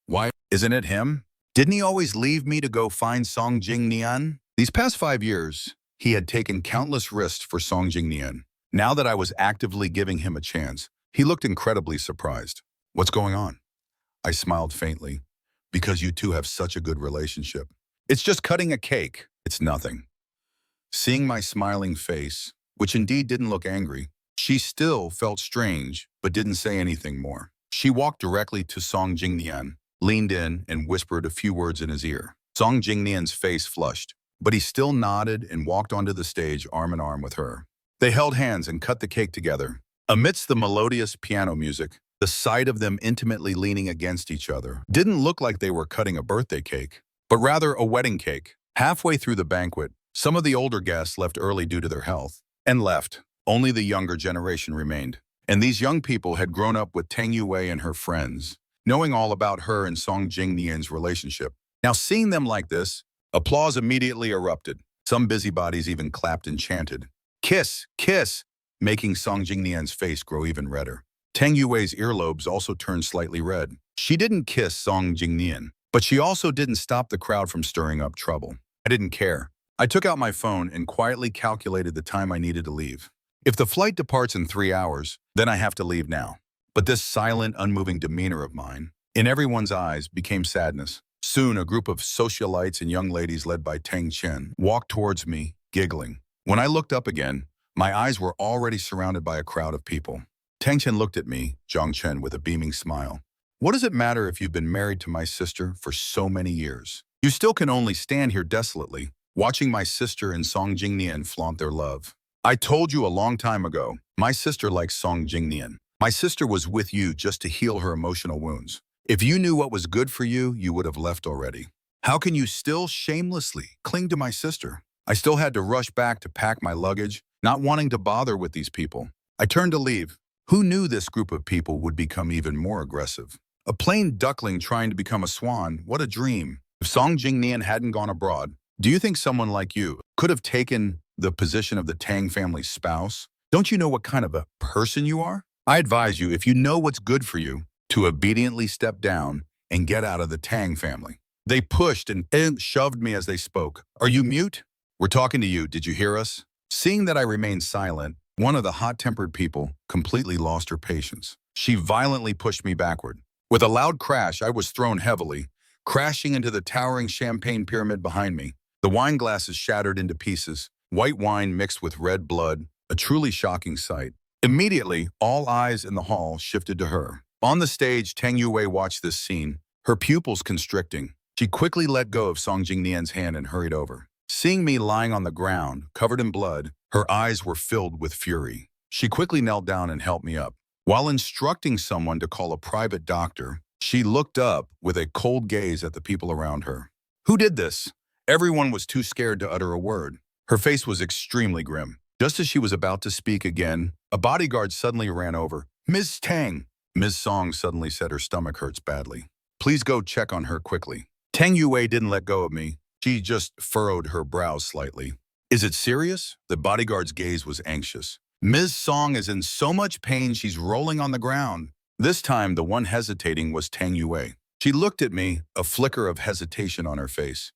Why isn't it him? Didn't he always leave me to go find Song Jingnian? These past 5 years, he had taken countless risks for Song Jingnian. Now that I was actively giving him a chance, he looked incredibly surprised. What's going on? I smiled faintly. Because you two have such a good relationship. It's just cutting a cake. It's nothing. Seeing my smiling face, which indeed didn't look angry, she still felt strange, but didn't say anything more. She walked directly to Song Jingnian, leaned in, and whispered a few words in his ear. Song Jingnian's face flushed, but he still nodded and walked onto the stage arm in arm with her. They held hands and cut the cake together. Amidst the melodious piano music, the sight of them intimately leaning against each other didn't look like they were cutting a birthday cake, but rather a wedding cake. Halfway through the banquet, some of the older guests left early due to their health, and left. Only the younger generation remained. And these young people had grown up with Tang Yue and her friends, knowing all about her and Song Jingnian's relationship. Now seeing them like this, Applause immediately erupted. Some busybodies even clapped and chanted, "Kiss, kiss," making Song Jingnian's face grow even redder. Tang Yui's earlobes also turned slightly red. She didn't kiss Song Jingnian, but she also didn't stop the crowd from stirring up trouble. I didn't care. I took out my phone and quietly calculated the time I needed to leave. If the flight departs in 3 hours, then I have to leave now. But this silent, unmoving demeanor of mine, in everyone's eyes, became sadness. Soon, a group of socialites and young ladies led by Tang Chen walked towards me, giggling. When I looked up again, my eyes were already surrounded by a crowd of people. Tang Chen looked at me, Zhang Chen, with a beaming smile. "What does it matter if you've been married to my sister for so many years? You still can only stand here desolately, watching my sister and Song Jingnian flaunt their love. I told you a long time ago, my sister likes Song Jingnian. My sister was with you just to heal her emotional wounds. If you knew what was good for you, you would have left already. How can you still shamelessly cling to my sister?" I still had to rush back to pack my luggage, not wanting to bother with these people. I turned to leave. Who knew this group of people would become even more aggressive? A plain duckling trying to become a swan, what a dream. If Song Jingnian hadn't gone abroad, do you think someone like you could have taken the position of the Tang family's spouse? Don't you know what kind of a person you are? I advise you, if you know what's good for you, to obediently step down and get out of the Tang family. They pushed and shoved me as they spoke. "Are you mute? We're talking to you. Did you hear us?" Seeing that I remained silent, one of the hot-tempered people completely lost her patience. She violently pushed me backward. With a loud crash, I was thrown heavily, crashing into the towering champagne pyramid behind me. The wine glasses shattered into pieces, white wine mixed with red blood, a truly shocking sight. Immediately, all eyes in the hall shifted to her. On the stage, Tang Yue watched this scene, her pupils constricting. She quickly let go of Song Jingnian's hand and hurried over. Seeing me lying on the ground, covered in blood, her eyes were filled with fury. She quickly knelt down and helped me up. While instructing someone to call a private doctor, she looked up with a cold gaze at the people around her. Who did this? Everyone was too scared to utter a word. Her face was extremely grim. Just as she was about to speak again, a bodyguard suddenly ran over. "Ms. Tang!" Ms. Song suddenly said her stomach hurts badly. "Please go check on her quickly." Tang Yue didn't let go of me. She just furrowed her brows slightly. "Is it serious?" The bodyguard's gaze was anxious. "Ms. Song is in so much pain she's rolling on the ground." This time, the one hesitating was Tang Yue. She looked at me, a flicker of hesitation on her face.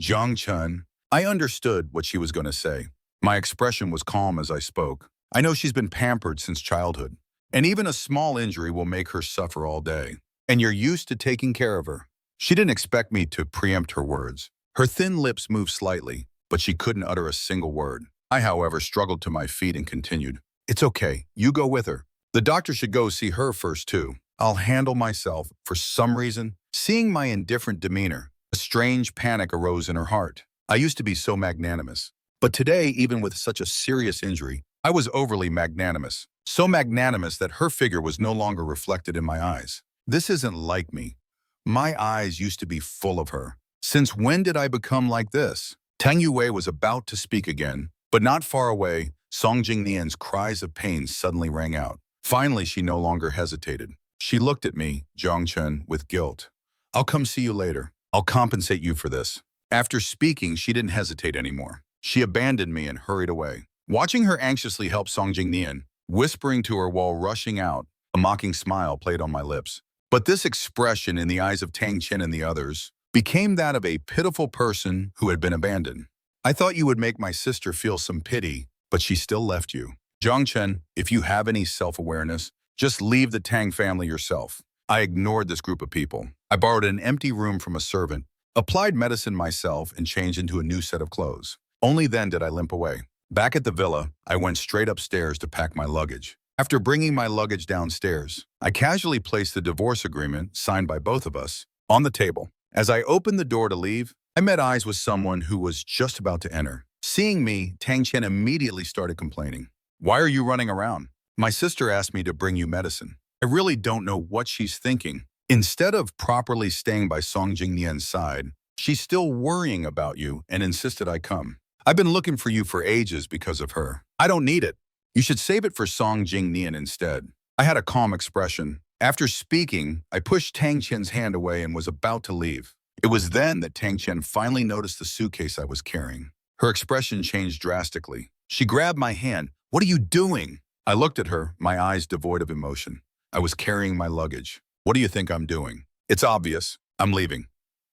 "Zhang Chen." I understood what she was going to say. My expression was calm as I spoke. "I know she's been pampered since childhood, and even a small injury will make her suffer all day. And you're used to taking care of her." She didn't expect me to preempt her words. Her thin lips moved slightly, but she couldn't utter a single word. I, however, struggled to my feet and continued. "It's okay. You go with her. The doctor should go see her first, too. I'll handle myself." For some reason, seeing my indifferent demeanor, a strange panic arose in her heart. I used to be so magnanimous. But today, even with such a serious injury, I was overly magnanimous. So magnanimous that her figure was no longer reflected in my eyes. This isn't like me. My eyes used to be full of her. Since when did I become like this? Tang Yue was about to speak again, but not far away, Song Jingnian's cries of pain suddenly rang out. Finally, she no longer hesitated. She looked at me, Zhang Chen, with guilt. "I'll come see you later. I'll compensate you for this." After speaking, she didn't hesitate anymore. She abandoned me and hurried away. Watching her anxiously help Song Jingnian, whispering to her while rushing out, a mocking smile played on my lips. But this expression in the eyes of Tang Chen and the others became that of a pitiful person who had been abandoned. "I thought you would make my sister feel some pity, but she still left you. Zhang Chen, if you have any self-awareness, just leave the Tang family yourself." I ignored this group of people. I borrowed an empty room from a servant, applied medicine myself, and changed into a new set of clothes. Only then did I limp away. Back at the villa, I went straight upstairs to pack my luggage. After bringing my luggage downstairs, I casually placed the divorce agreement, signed by both of us, on the table. As I opened the door to leave, I met eyes with someone who was just about to enter. Seeing me, Tang Chen immediately started complaining. "Why are you running around? My sister asked me to bring you medicine." I really don't know what she's thinking. Instead of properly staying by Song Jingnian's side, she's still worrying about you and insisted I come. "I've been looking for you for ages because of her. I don't need it. You should save it for Song Jingnian instead." I had a calm expression. After speaking, I pushed Tang Chen's hand away and was about to leave. It was then that Tang Chen finally noticed the suitcase I was carrying. Her expression changed drastically. She grabbed my hand. "What are you doing?" I looked at her, my eyes devoid of emotion. I was carrying my luggage. "What do you think I'm doing?" "It's obvious. I'm leaving.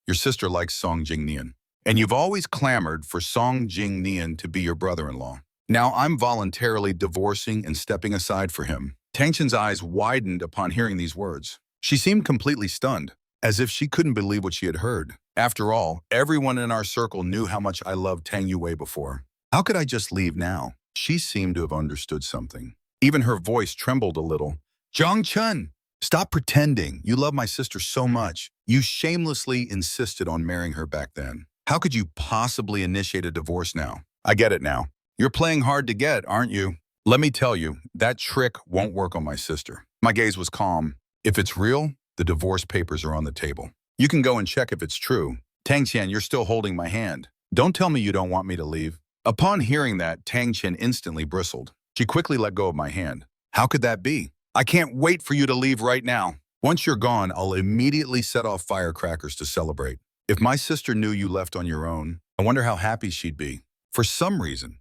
Your sister likes Song Jingnian. And you've always clamored for Song Jingnian to be your brother-in-law. Now I'm voluntarily divorcing and stepping aside for him." Tang Chen's eyes widened upon hearing these words. She seemed completely stunned, as if she couldn't believe what she had heard. After all, everyone in our circle knew how much I loved Tang Yue before. How could I just leave now? She seemed to have understood something. Even her voice trembled a little. "Zhang Chen, stop pretending. You love my sister so much. You shamelessly insisted on marrying her back then. How could you possibly initiate a divorce now? I get it now. You're playing hard to get, aren't you? Let me tell you, that trick won't work on my sister." My gaze was calm. "If it's real, the divorce papers are on the table. You can go and check if it's true. Tang Chen, you're still holding my hand. Don't tell me you don't want me to leave." Upon hearing that, Tang Chen instantly bristled. She quickly let go of my hand. "How could that be? I can't wait for you to leave right now. Once you're gone, I'll immediately set off firecrackers to celebrate. If my sister knew you left on your own, I wonder how happy she'd be." For some reason,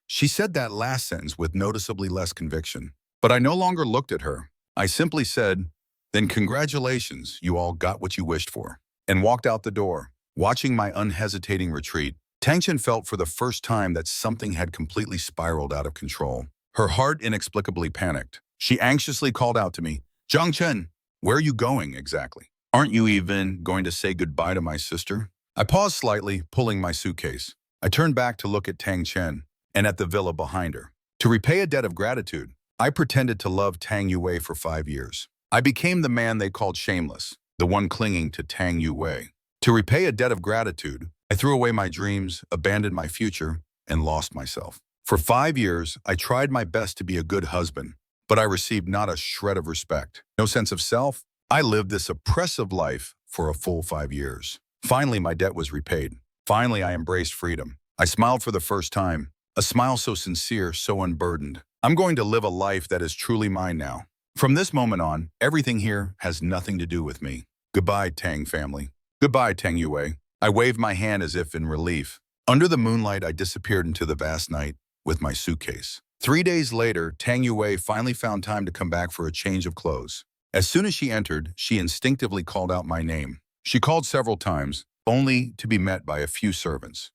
she said that last sentence with noticeably less conviction. But I no longer looked at her. I simply said, "Then congratulations, you all got what you wished for," and walked out the door. Watching my unhesitating retreat, Tang Chen felt for the first time that something had completely spiraled out of control. Her heart inexplicably panicked. She anxiously called out to me, "Zhang Chen, where are you going exactly? Aren't you even going to say goodbye to my sister?" I paused slightly, pulling my suitcase. I turned back to look at Tang Chen and at the villa behind her. To repay a debt of gratitude, I pretended to love Tang Yue for 5 years. I became the man they called shameless, the one clinging to Tang Yue. To repay a debt of gratitude, I threw away my dreams, abandoned my future, and lost myself. For 5 years, I tried my best to be a good husband, but I received not a shred of respect. No sense of self. I lived this oppressive life for a full 5 years. Finally, my debt was repaid. Finally, I embraced freedom. I smiled for the first time, a smile so sincere, so unburdened. I'm going to live a life that is truly mine now. From this moment on, everything here has nothing to do with me. Goodbye, Tang family. Goodbye, Tang Yue. I waved my hand as if in relief. Under the moonlight, I disappeared into the vast night with my suitcase. 3 days later, Tang Yue finally found time to come back for a change of clothes. As soon as she entered, she instinctively called out my name. She called several times, only to be met by a few servants.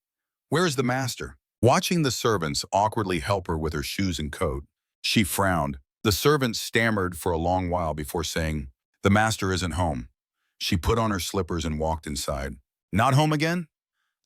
"Where is the master?" Watching the servants awkwardly help her with her shoes and coat, she frowned. The servant stammered for a long while before saying, "The master isn't home." She put on her slippers and walked inside. "Not home again?"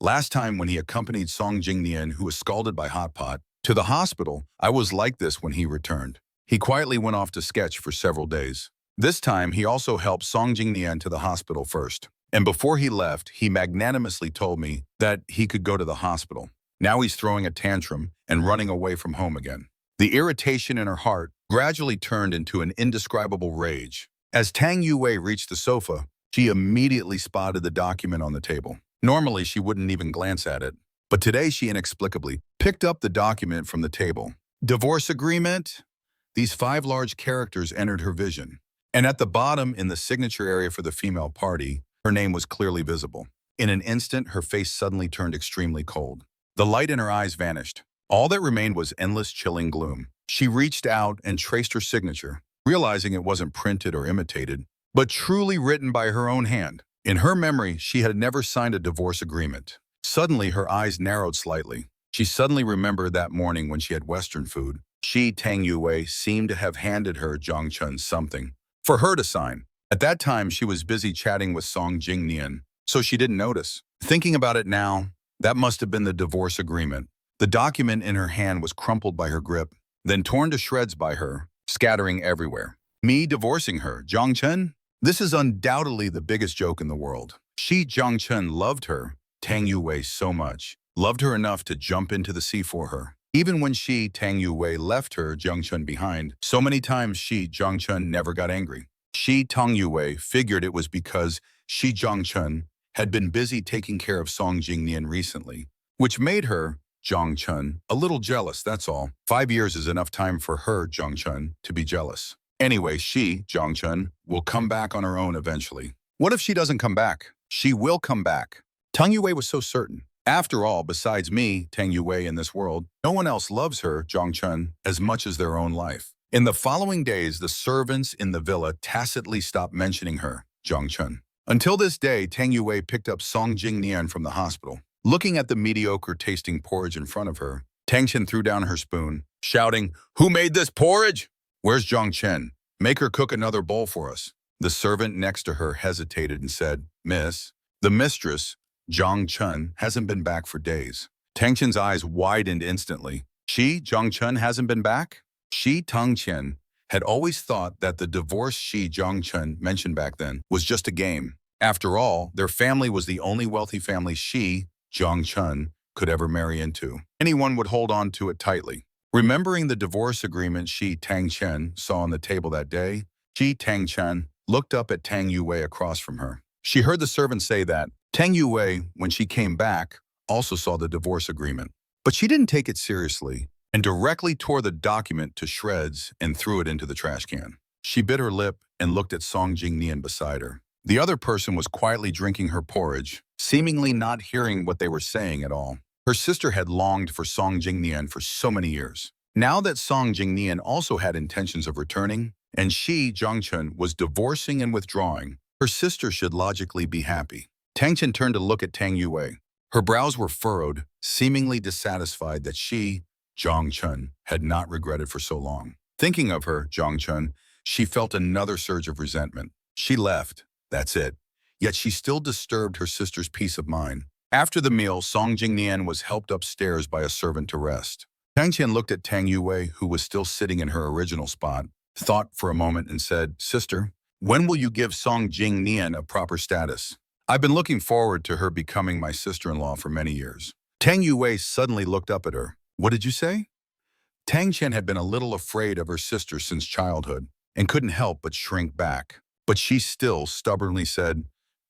Last time when he accompanied Song Jingnian, who was scalded by Hot Pot, to the hospital, I was like this when he returned. He quietly went off to sketch for several days. This time, he also helped Song Jingnian to the hospital first. And before he left, he magnanimously told me that he could go to the hospital. Now he's throwing a tantrum and running away from home again. The irritation in her heart gradually turned into an indescribable rage. As Tang Yue reached the sofa, she immediately spotted the document on the table. Normally, she wouldn't even glance at it, but today she inexplicably picked up the document from the table. "Divorce agreement?" These 5 large characters entered her vision. And at the bottom, in the signature area for the female party, her name was clearly visible. In an instant, her face suddenly turned extremely cold. The light in her eyes vanished. All that remained was endless, chilling gloom. She reached out and traced her signature, realizing it wasn't printed or imitated, but truly written by her own hand. In her memory, she had never signed a divorce agreement. Suddenly, her eyes narrowed slightly. She suddenly remembered that morning when she had Western food. She, Tang Yue, seemed to have handed her Zhang Chen something for her to sign. At that time, she was busy chatting with Song Jingnian, so she didn't notice. Thinking about it now, that must have been the divorce agreement. The document in her hand was crumpled by her grip, then torn to shreds by her, scattering everywhere. Me divorcing her, Zhang Chen? This is undoubtedly the biggest joke in the world. She, Zhang Chen, loved her, Tang Yue, so much. Loved her enough to jump into the sea for her. Even when she, Tang Yue, left her, Zhang Chen, behind, so many times she, Zhang Chen, never got angry. She, Tang Yue, figured it was because she, Zhang Chen, had been busy taking care of Song Jingnian recently, which made her, Zhang Chen, a little jealous, that's all. 5 years is enough time for her, Zhang Chen, to be jealous. Anyway, she, Zhang Chen, will come back on her own eventually. What if she doesn't come back? She will come back. Tang Yue was so certain. After all, besides me, Tang Yue in this world, no one else loves her, Zhang Chun, as much as their own life. In the following days, the servants in the villa tacitly stopped mentioning her, Zhang Chun. Until this day, Tang Yue picked up Song Jingnian from the hospital. Looking at the mediocre-tasting porridge in front of her, Tang Chen threw down her spoon, shouting, "Who made this porridge? Where's Zhang Chen? Make her cook another bowl for us." The servant next to her hesitated and said, "Miss, the mistress, Zhang Chun, hasn't been back for days." Tang Chen's eyes widened instantly. She, Zhang Chun, hasn't been back? She, Tang Chen, had always thought that the divorce she, Zhang Chun, mentioned back then was just a game. After all, their family was the only wealthy family she, Zhang Chun, could ever marry into. Anyone would hold on to it tightly. Remembering the divorce agreement she, Tang Chen, saw on the table that day, she, Tang Chen, looked up at Tang Yue across from her. She heard the servant say that Tang Yue, when she came back, also saw the divorce agreement. But she didn't take it seriously and directly tore the document to shreds and threw it into the trash can. She bit her lip and looked at Song Jingnian beside her. The other person was quietly drinking her porridge, seemingly not hearing what they were saying at all. Her sister had longed for Song Jingnian for so many years. Now that Song Jingnian also had intentions of returning, and she, Zhang Chun, was divorcing and withdrawing, her sister should logically be happy. Tang Chen turned to look at Tang Yue. Her brows were furrowed, seemingly dissatisfied that she, Zhang Chun, had not regretted for so long. Thinking of her, Zhang Chun, she felt another surge of resentment. She left, that's it. Yet she still disturbed her sister's peace of mind. After the meal, Song Jingnian was helped upstairs by a servant to rest. Tang Chen looked at Tang Yue, who was still sitting in her original spot, thought for a moment and said, "Sister, when will you give Song Jingnian a proper status? I've been looking forward to her becoming my sister-in-law for many years." Tang Yue suddenly looked up at her. "What did you say?" Tang Chen had been a little afraid of her sister since childhood and couldn't help but shrink back. But she still stubbornly said,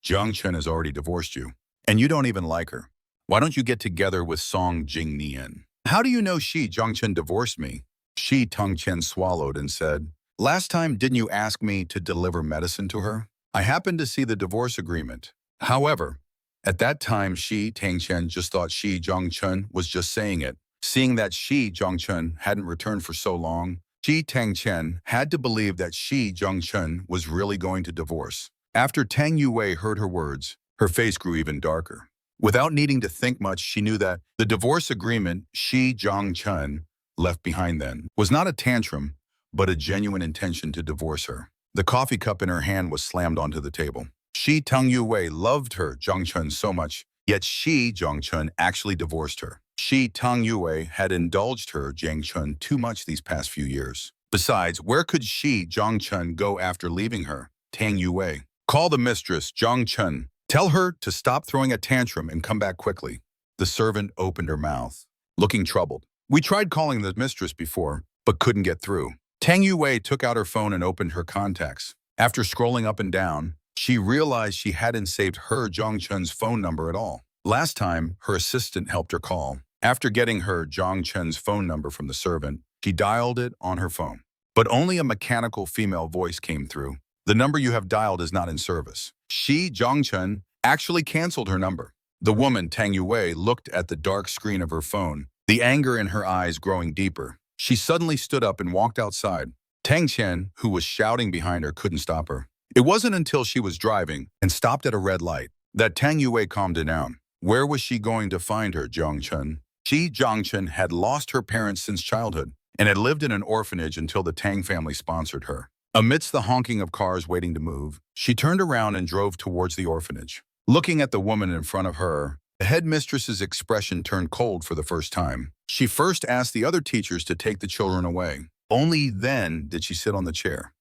"Zhang Chen has already divorced you, and you don't even like her. Why don't you get together with Song Jingnian?" "How do you know she, Zhang Chen, divorced me?" She, Tang Chen, swallowed and said, "Last time, didn't you ask me to deliver medicine to her? I happened to see the divorce agreement. However, at that time, she, Tang Chen, just thought she, Zhang Chen, was just saying it. Seeing that she, Zhang Chen, hadn't returned for so long, she, Tang Chen, had to believe that she, Zhang Chen, was really going to divorce." After Tang Yue heard her words, her face grew even darker. Without needing to think much, she knew that the divorce agreement she, Zhang Chen, left behind then was not a tantrum, but a genuine intention to divorce her. The coffee cup in her hand was slammed onto the table. She, Tang Yue, loved her, Zhang Chen, so much, yet she, Zhang Chen, actually divorced her. She, Tang Yue, had indulged her, Zhang Chen, too much these past few years. Besides, where could she, Zhang Chen, go after leaving her, Tang Yue? "Call the mistress, Zhang Chen. Tell her to stop throwing a tantrum and come back quickly." The servant opened her mouth, looking troubled. "We tried calling the mistress before, but couldn't get through." Tang Yue took out her phone and opened her contacts. After scrolling up and down, she realized she hadn't saved her, Zhang Chen's, phone number at all. Last time, her assistant helped her call. After getting her, Zhang Chen's, phone number from the servant, she dialed it on her phone. But only a mechanical female voice came through. "The number you have dialed is not in service." She, Zhang Chen, actually canceled her number. The woman, Tang Yue, looked at the dark screen of her phone, the anger in her eyes growing deeper. She suddenly stood up and walked outside. Tang Chen, who was shouting behind her, couldn't stop her. It wasn't until she was driving and stopped at a red light that Tang Yue calmed her down. Where was she going to find her, Zhang Chen? She, Zhang Chen, had lost her parents since childhood and had lived in an orphanage until the Tang family sponsored her. Amidst the honking of cars waiting to move, she turned around and drove towards the orphanage. Looking at the woman in front of her, the headmistress's expression turned cold for the first time. She first asked the other teachers to take the children away. Only then did she sit on the chair.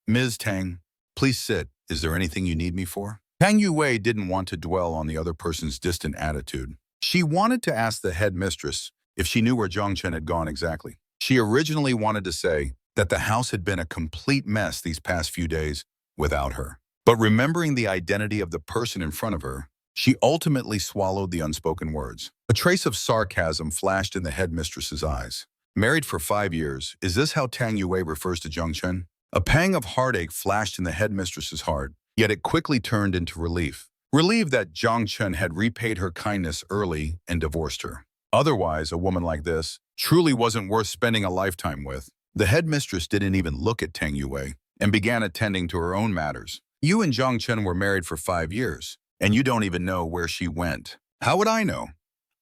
"Ms. Tang, please sit. Is there anything you need me for?" Tang Yue didn't want to dwell on the other person's distant attitude. She wanted to ask the headmistress if she knew where Zhang Chen had gone exactly. She originally wanted to say that the house had been a complete mess these past few days without her. But remembering the identity of the person in front of her, she ultimately swallowed the unspoken words. A trace of sarcasm flashed in the headmistress's eyes. "Married for 5 years, is this how Tang Yue refers to Zhang Chen?" A pang of heartache flashed in the headmistress's heart, Yet it quickly turned into relief. Relieved that Zhang Chen had repaid her kindness early and divorced her. Otherwise, a woman like this truly wasn't worth spending a lifetime with. The headmistress didn't even look at Tang Yue and began attending to her own matters. You and Zhang Chen were married for 5 years, and you don't even know where she went. How would I know?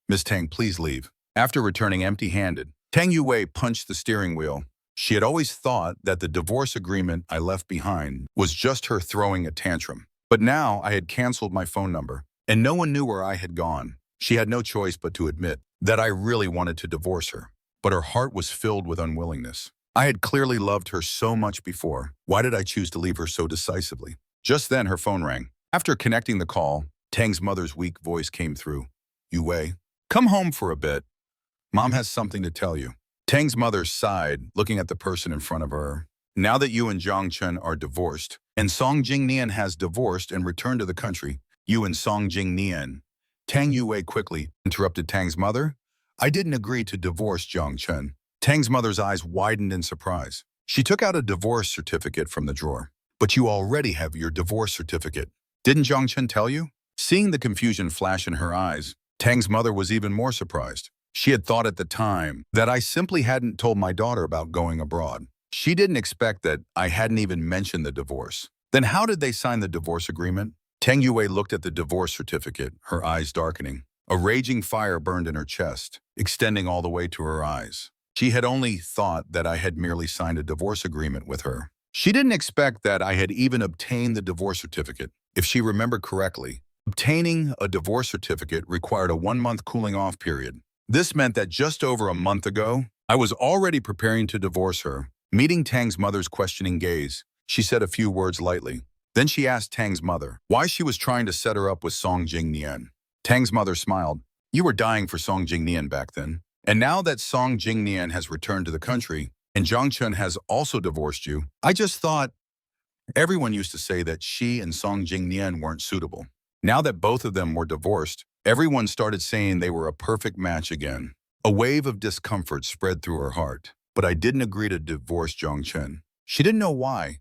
Miss Tang, please leave. After returning empty-handed, Tang Yue punched the steering wheel. She had always thought that the divorce agreement I left behind was just her throwing a tantrum. But now I had canceled my phone number, and no one knew where I had gone. She had no choice but to admit that I really wanted to divorce her, but her heart was filled with unwillingness. I had clearly loved her so much before. Why did I choose to leave her so decisively? Just then, her phone rang. After connecting the call, Tang's mother's weak voice came through. Yue, come home for a bit. Mom has something to tell you. Tang's mother sighed, looking at the person in front of her. Now that you and Zhang Chen are divorced, and Song Jingnian has divorced and returned to the country, you and Song Jingnian. Tang Yue quickly interrupted Tang's mother. I didn't agree to divorce Zhang Chen. Tang's mother's eyes widened in surprise. She took out a divorce certificate from the drawer. But you already have your divorce certificate. Didn't Zhang Chen tell you? Seeing the confusion flash in her eyes, Tang's mother was even more surprised. She had thought at the time that I simply hadn't told my daughter about going abroad. She didn't expect that I hadn't even mentioned the divorce. Then how did they sign the divorce agreement? Tang Yue looked at the divorce certificate, her eyes darkening. A raging fire burned in her chest, extending all the way to her eyes. She had only thought that I had merely signed a divorce agreement with her. She didn't expect that I had even obtained the divorce certificate. If she remembered correctly, obtaining a divorce certificate required a 1-month cooling-off period. This meant that just over a month ago, I was already preparing to divorce her. Meeting Tang's mother's questioning gaze, she said a few words lightly. Then she asked Tang's mother why she was trying to set her up with Song Jingnian. Tang's mother smiled. You were dying for Song Jingnian back then. And now that Song Jingnian has returned to the country, and Zhang Chen has also divorced you, I just thought everyone used to say that she and Song Jingnian weren't suitable. Now that both of them were divorced, everyone started saying they were a perfect match again. A wave of discomfort spread through her heart. But I didn't agree to divorce Zhang Chen. She didn't know why,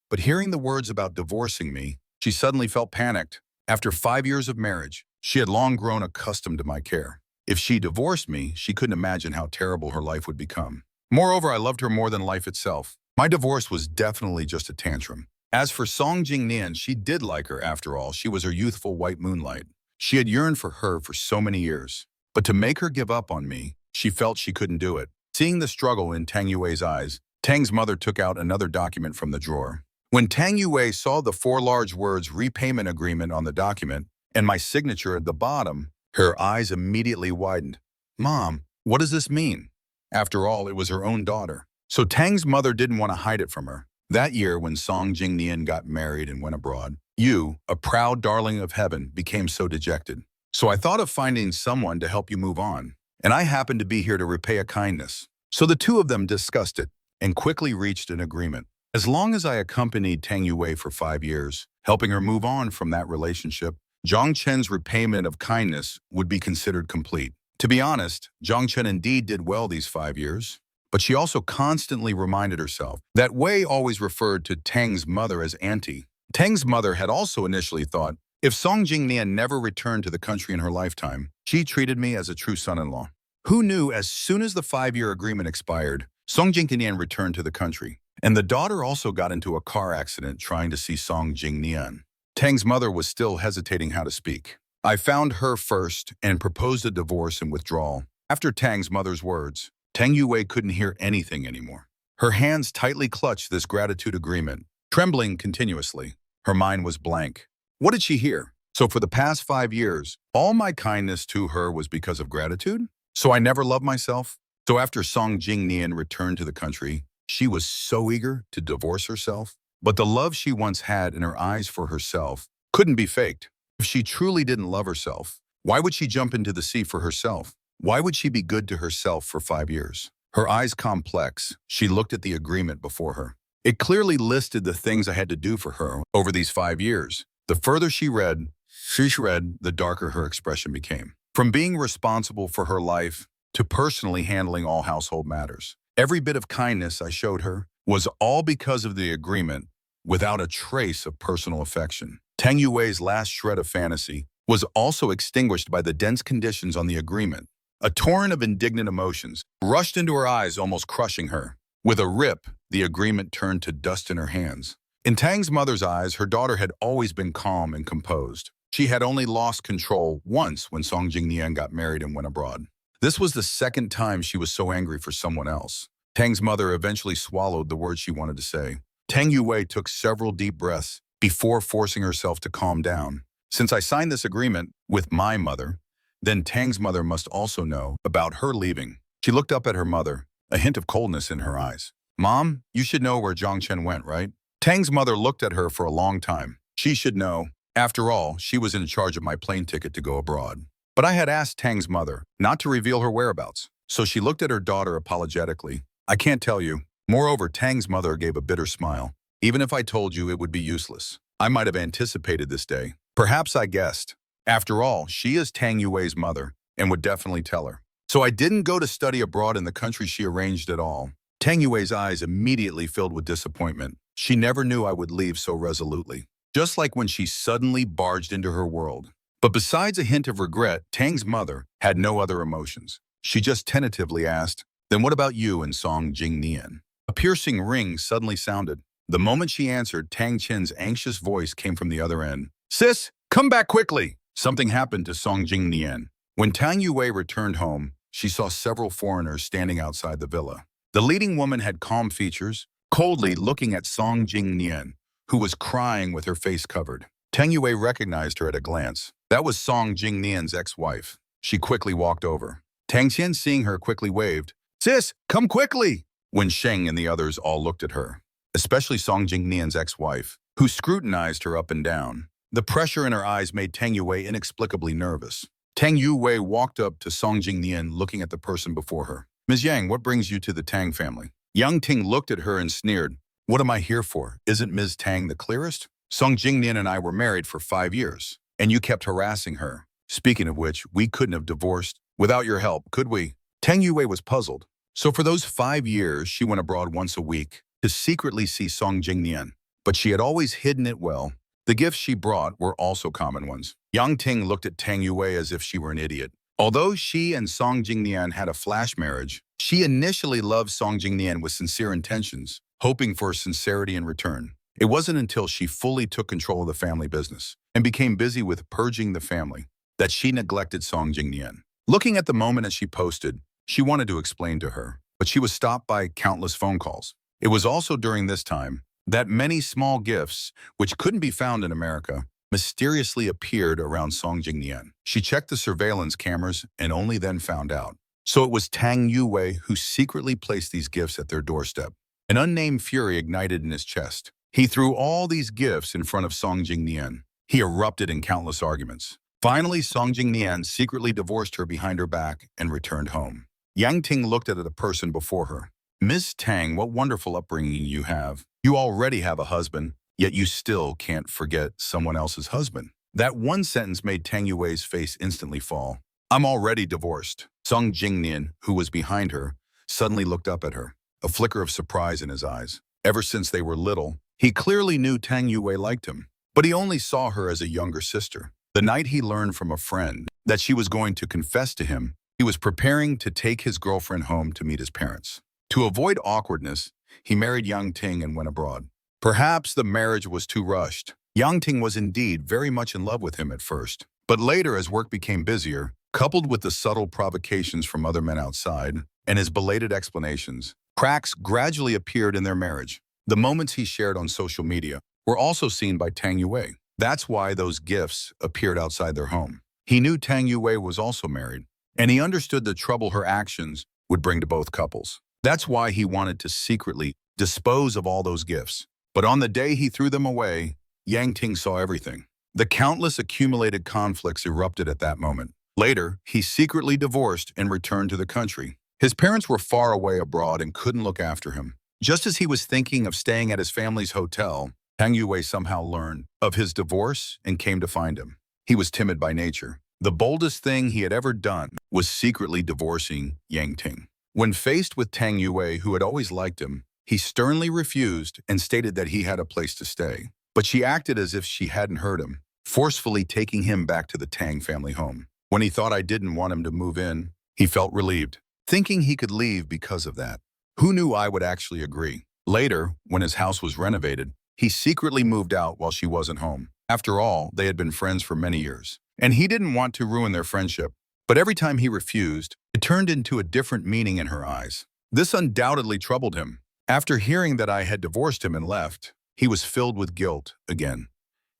but hearing the words about divorcing me, she suddenly felt panicked. After 5 years of marriage, she had long grown accustomed to my care. If she divorced me, she couldn't imagine how terrible her life would become. Moreover, I loved her more than life itself. My divorce was definitely just a tantrum. As for Song Jingnian, she did like her after all. She was her youthful white moonlight. She had yearned for her for so many years. But to make her give up on me, she felt she couldn't do it. Seeing the struggle in Tang Yue's eyes, Tang's mother took out another document from the drawer. When Tang Yue saw the 4 large words repayment agreement on the document and my signature at the bottom, her eyes immediately widened. Mom, what does this mean? After all, it was her own daughter. So Tang's mother didn't want to hide it from her. That year, when Song Jingnian got married and went abroad, you, a proud darling of heaven, became so dejected. So I thought of finding someone to help you move on. And I happened to be here to repay a kindness. So the two of them discussed it and quickly reached an agreement. As long as I accompanied Tang Yue for 5 years, helping her move on from that relationship, Zhang Chen's repayment of kindness would be considered complete. To be honest, Zhang Chen indeed did well these 5 years, but she also constantly reminded herself that Wei always referred to Tang's mother as auntie. Tang's mother had also initially thought, if Song Jingnian never returned to the country in her lifetime, she treated me as a true son-in-law. Who knew as soon as the 5-year agreement expired, Song Jingnian returned to the country, and the daughter also got into a car accident trying to see Song Jingnian. Tang's mother was still hesitating how to speak. I found her first and proposed a divorce and withdrawal. After Tang's mother's words, Tang Yue couldn't hear anything anymore. Her hands tightly clutched this gratitude agreement, trembling continuously. Her mind was blank. What did she hear? So for the past 5 years, all my kindness to her was because of gratitude? So I never loved myself? So after Song Jingnian returned to the country, she was so eager to divorce herself? But the love she once had in her eyes for herself couldn't be faked. If she truly didn't love herself, why would she jump into the sea for herself? Why would she be good to herself for 5 years? Her eyes complex, she looked at the agreement before her. It clearly listed the things I had to do for her over these 5 years. The further she read, the darker her expression became. From being responsible for her life to personally handling all household matters. Every bit of kindness I showed her was all because of the agreement without a trace of personal affection. Tang Yui's last shred of fantasy was also extinguished by the dense conditions on the agreement. A torrent of indignant emotions rushed into her eyes, almost crushing her. With a rip, the agreement turned to dust in her hands. In Tang's mother's eyes, her daughter had always been calm and composed. She had only lost control once when Song Jingnian got married and went abroad. This was the second time she was so angry for someone else. Tang's mother eventually swallowed the words she wanted to say. Tang Yue took several deep breaths before forcing herself to calm down. Since I signed this agreement with my mother, then Tang's mother must also know about her leaving. She looked up at her mother, a hint of coldness in her eyes. Mom, you should know where Zhang Chen went, right? Tang's mother looked at her for a long time. She should know. After all, she was in charge of my plane ticket to go abroad. But I had asked Tang's mother not to reveal her whereabouts, so she looked at her daughter apologetically. I can't tell you. Moreover, Tang's mother gave a bitter smile. Even if I told you, it would be useless. I might have anticipated this day. Perhaps I guessed. After all, she is Tang Yui's mother and would definitely tell her. So I didn't go to study abroad in the country she arranged at all. Tang Yui's eyes immediately filled with disappointment. She never knew I would leave so resolutely, just like when she suddenly barged into her world. But besides a hint of regret, Tang's mother had no other emotions. She just tentatively asked, "Then what about you and Song Jingnian?" A piercing ring suddenly sounded. The moment she answered, Tang Chen's anxious voice came from the other end. "Sis, come back quickly!" Something happened to Song Jingnian. When Tang Yue returned home, she saw several foreigners standing outside the villa. The leading woman had calm features, coldly looking at Song Jingnian, who was crying with her face covered. Tang Yue recognized her at a glance. That was Song Jingnian's ex-wife. She quickly walked over. Tang Qian, seeing her, quickly waved. "Sis, come quickly!" When Sheng and the others all looked at her, especially Song Jingnian's ex-wife, who scrutinized her up and down. The pressure in her eyes made Tang Yue inexplicably nervous. Tang Yue walked up to Song Jingnian, looking at the person before her. "Ms. Yang, what brings you to the Tang family?" Yang Ting looked at her and sneered. "What am I here for? Isn't Ms. Tang the clearest? Song Jingnian and I were married for 5 years, and you kept harassing her. Speaking of which, we couldn't have divorced without your help, could we?" Tang Yue was puzzled. So for those 5 years, she went abroad once a week to secretly see Song Jingnian, but she had always hidden it well. The gifts she brought were also common ones. Yang Ting looked at Tang Yue as if she were an idiot. Although she and Song Jingnian had a flash marriage, she initially loved Song Jingnian with sincere intentions, hoping for sincerity in return. It wasn't until she fully took control of the family business and became busy with purging the family that she neglected Song Jingnian. Looking at the moment as she posted, she wanted to explain to her, but she was stopped by countless phone calls. It was also during this time that many small gifts, which couldn't be found in America, mysteriously appeared around Song Jingnian. She checked the surveillance cameras and only then found out. So it was Tang Yue who secretly placed these gifts at their doorstep. An unnamed fury ignited in his chest. He threw all these gifts in front of Song Jingnian. He erupted in countless arguments. Finally, Song Jingnian secretly divorced her behind her back and returned home. Yang Ting looked at the person before her. "Ms. Tang, what wonderful upbringing you have. You already have a husband, yet you still can't forget someone else's husband." That one sentence made Tang Yue's face instantly fall. "I'm already divorced." Song Jingnian, who was behind her, suddenly looked up at her, a flicker of surprise in his eyes. Ever since they were little, he clearly knew Tang Yue liked him, but he only saw her as a younger sister. The night he learned from a friend that she was going to confess to him, he was preparing to take his girlfriend home to meet his parents. To avoid awkwardness, he married Yang Ting and went abroad. Perhaps the marriage was too rushed. Yang Ting was indeed very much in love with him at first, but later as work became busier, coupled with the subtle provocations from other men outside and his belated explanations, cracks gradually appeared in their marriage. The moments he shared on social media were also seen by Tang Yue. That's why those gifts appeared outside their home. He knew Tang Yue was also married, and he understood the trouble her actions would bring to both couples. That's why he wanted to secretly dispose of all those gifts. But on the day he threw them away, Yang Ting saw everything. The countless accumulated conflicts erupted at that moment. Later, he secretly divorced and returned to the country. His parents were far away abroad and couldn't look after him. Just as he was thinking of staying at his family's hotel, Tang Yue somehow learned of his divorce and came to find him. He was timid by nature. The boldest thing he had ever done was secretly divorcing Yang Ting. When faced with Tang Yue, who had always liked him, He sternly refused and stated that he had a place to stay. But she acted as if she hadn't heard him, forcefully taking him back to the Tang family home. When he thought I didn't want him to move in, he felt relieved, thinking he could leave because of that. Who knew I would actually agree? Later, when his house was renovated, he secretly moved out while she wasn't home. After all, they had been friends for many years, and he didn't want to ruin their friendship. But every time he refused, it turned into a different meaning in her eyes. This undoubtedly troubled him. After hearing that I had divorced him and left, he was filled with guilt again.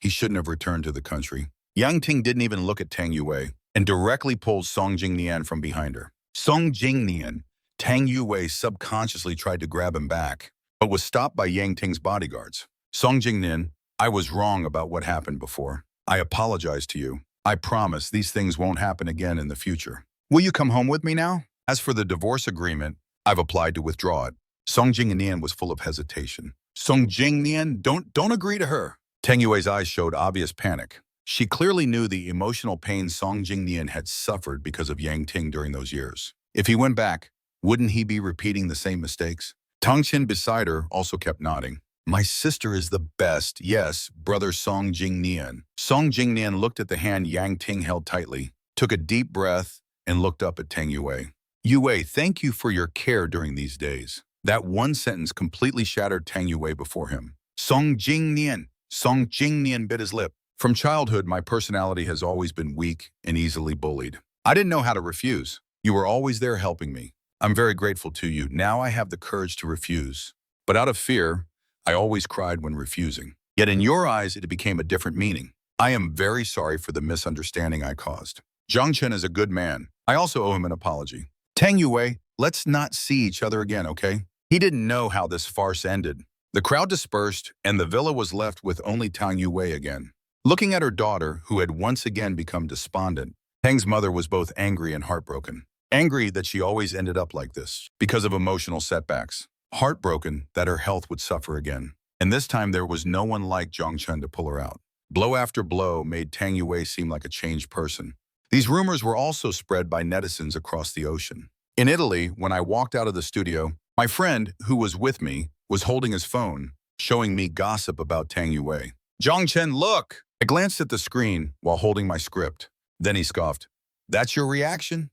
He shouldn't have returned to the country. Yang Ting didn't even look at Tang Yue and directly pulled Song Jingnian from behind her. Song Jingnian, Tang Yue subconsciously tried to grab him back, but was stopped by Yang Ting's bodyguards. Song Jingnian, I was wrong about what happened before. I apologize to you. I promise these things won't happen again in the future. Will you come home with me now? As for the divorce agreement, I've applied to withdraw it. Song Jingnian was full of hesitation. Song Jingnian, don't agree to her. Tang Yue's eyes showed obvious panic. She clearly knew the emotional pain Song Jingnian had suffered because of Yang Ting during those years. If he went back, wouldn't he be repeating the same mistakes? Tang Xin beside her also kept nodding. My sister is the best, yes, brother Song Jingnian. Song Jingnian looked at the hand Yang Ting held tightly, took a deep breath, and looked up at Tang Yue. Yue, thank you for your care during these days. That one sentence completely shattered Tang Yue before him. Song Jingnian bit his lip. From childhood, my personality has always been weak and easily bullied. I didn't know how to refuse. You were always there helping me. I'm very grateful to you. Now I have the courage to refuse. But out of fear, I always cried when refusing. Yet in your eyes, it became a different meaning. I am very sorry for the misunderstanding I caused. Zhang Chen is a good man. I also owe him an apology. Tang Yue, let's not see each other again, okay? He didn't know how this farce ended. The crowd dispersed, and the villa was left with only Tang Yue again. Looking at her daughter, who had once again become despondent, Tang's mother was both angry and heartbroken. Angry that she always ended up like this, because of emotional setbacks. Heartbroken that her health would suffer again. And this time there was no one like Zhang Chen to pull her out. Blow after blow made Tang Yue seem like a changed person. These rumors were also spread by netizens across the ocean. In Italy, when I walked out of the studio, my friend, who was with me, was holding his phone, showing me gossip about Tang Yue. Zhang Chen, look! I glanced at the screen while holding my script. Then he scoffed. That's your reaction?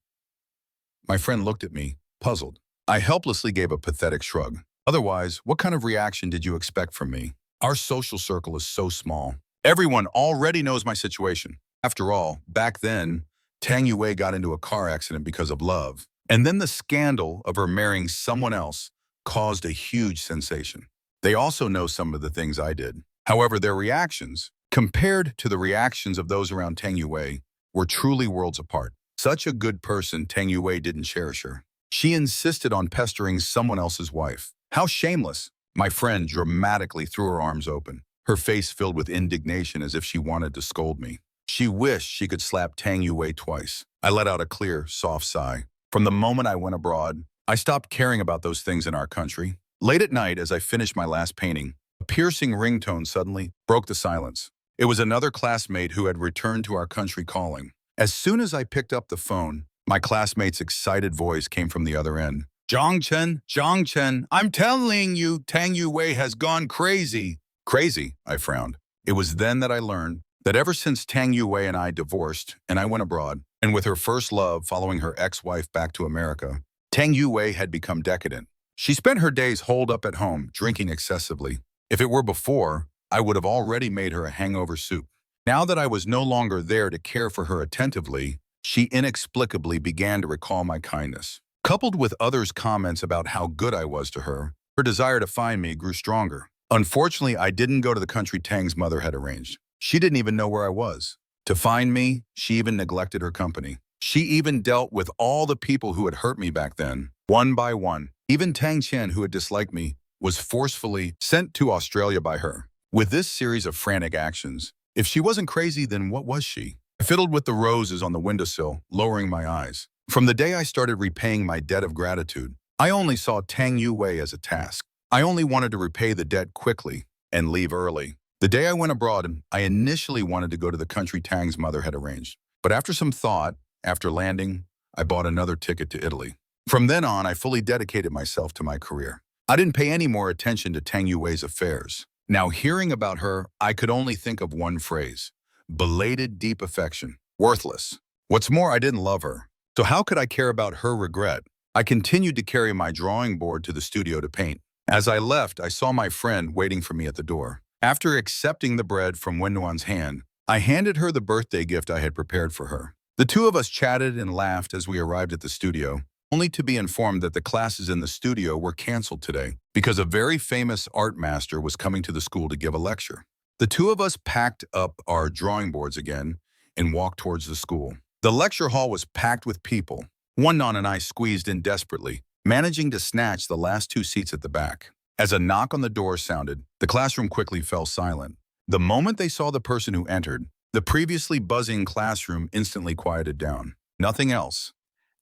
My friend looked at me, puzzled. I helplessly gave a pathetic shrug. Otherwise, what kind of reaction did you expect from me? Our social circle is so small. Everyone already knows my situation. After all, back then, Tang Yue got into a car accident because of love. And then the scandal of her marrying someone else caused a huge sensation. They also know some of the things I did. However, their reactions, compared to the reactions of those around Tang Yue, were truly worlds apart. Such a good person, Tang Yue didn't cherish her. She insisted on pestering someone else's wife. How shameless! My friend dramatically threw her arms open, her face filled with indignation as if she wanted to scold me. She wished she could slap Tang Yue twice. I let out a clear, soft sigh. From the moment I went abroad, I stopped caring about those things in our country. Late at night, as I finished my last painting, a piercing ringtone suddenly broke the silence. It was another classmate who had returned to our country calling. As soon as I picked up the phone, my classmate's excited voice came from the other end. Zhang Chen, I'm telling you, Tang Yue has gone crazy. Crazy, I frowned. It was then that I learned that ever since Tang Yue and I divorced and I went abroad, and with her first love following her ex-wife back to America, Tang Yue had become decadent. She spent her days holed up at home, drinking excessively. If it were before, I would have already made her a hangover soup. Now that I was no longer there to care for her attentively, she inexplicably began to recall my kindness. Coupled with others' comments about how good I was to her, her desire to find me grew stronger. Unfortunately, I didn't go to the country Tang's mother had arranged. She didn't even know where I was. To find me, she even neglected her company. She even dealt with all the people who had hurt me back then, one by one. Even Tang Chen, who had disliked me, was forcefully sent to Australia by her. With this series of frantic actions, if she wasn't crazy, then what was she? I fiddled with the roses on the windowsill, lowering my eyes. From the day I started repaying my debt of gratitude, I only saw Tang Yue as a task. I only wanted to repay the debt quickly and leave early. The day I went abroad, I initially wanted to go to the country Tang's mother had arranged. But after some thought, after landing, I bought another ticket to Italy. From then on, I fully dedicated myself to my career. I didn't pay any more attention to Tang Yui's affairs. Now, hearing about her, I could only think of one phrase: belated deep affection. Worthless. What's more, I didn't love her. So how could I care about her regret? I continued to carry my drawing board to the studio to paint. As I left, I saw my friend waiting for me at the door. After accepting the bread from Wenwan's hand, I handed her the birthday gift I had prepared for her. The two of us chatted and laughed as we arrived at the studio, only to be informed that the classes in the studio were canceled today because a very famous art master was coming to the school to give a lecture. The two of us packed up our drawing boards again and walked towards the school. The lecture hall was packed with people. Wenwan and I squeezed in desperately, managing to snatch the last two seats at the back. As a knock on the door sounded, the classroom quickly fell silent. The moment they saw the person who entered, the previously buzzing classroom instantly quieted down. Nothing else.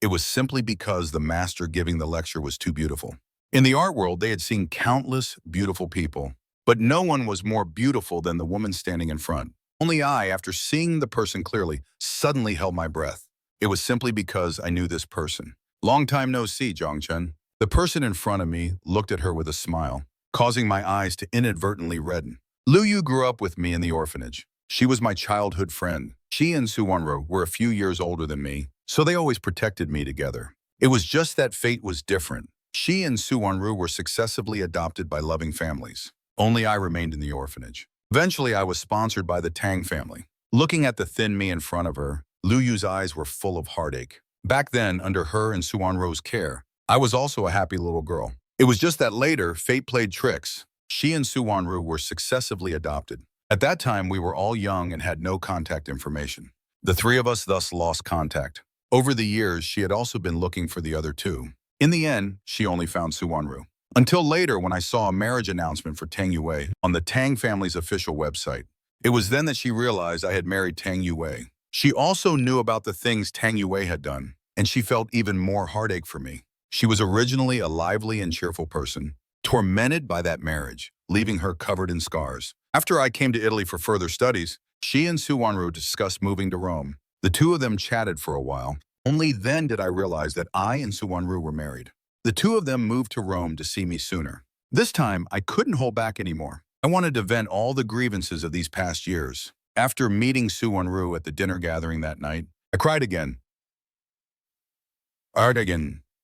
It was simply because the master giving the lecture was too beautiful. In the art world, they had seen countless beautiful people, but no one was more beautiful than the woman standing in front. Only I, after seeing the person clearly, suddenly held my breath. It was simply because I knew this person. Long time no see, Zhongchen. The person in front of me looked at her with a smile, causing my eyes to inadvertently redden. Liu Yu grew up with me in the orphanage. She was my childhood friend. She and Su Wanru were a few years older than me, so they always protected me together. It was just that fate was different. She and Su Wanru were successively adopted by loving families. Only I remained in the orphanage. Eventually, I was sponsored by the Tang family. Looking at the thin me in front of her, Liu Yu's eyes were full of heartache. Back then, under her and Su Wanru's care, I was also a happy little girl. It was just that later, fate played tricks. She and Su Wanru were successively adopted. At that time, we were all young and had no contact information. The three of us thus lost contact. Over the years, she had also been looking for the other two. In the end, she only found Su Wanru. Until later, when I saw a marriage announcement for Tang Yue on the Tang family's official website. It was then that she realized I had married Tang Yue. She also knew about the things Tang Yue had done, and she felt even more heartache for me. She was originally a lively and cheerful person, tormented by that marriage, leaving her covered in scars. After I came to Italy for further studies, she and Su Wanru discussed moving to Rome. The two of them chatted for a while. Only then did I realize that I and Su Wanru were married. The two of them moved to Rome to see me sooner. This time, I couldn't hold back anymore. I wanted to vent all the grievances of these past years. After meeting Su Wanru at the dinner gathering that night, I cried again.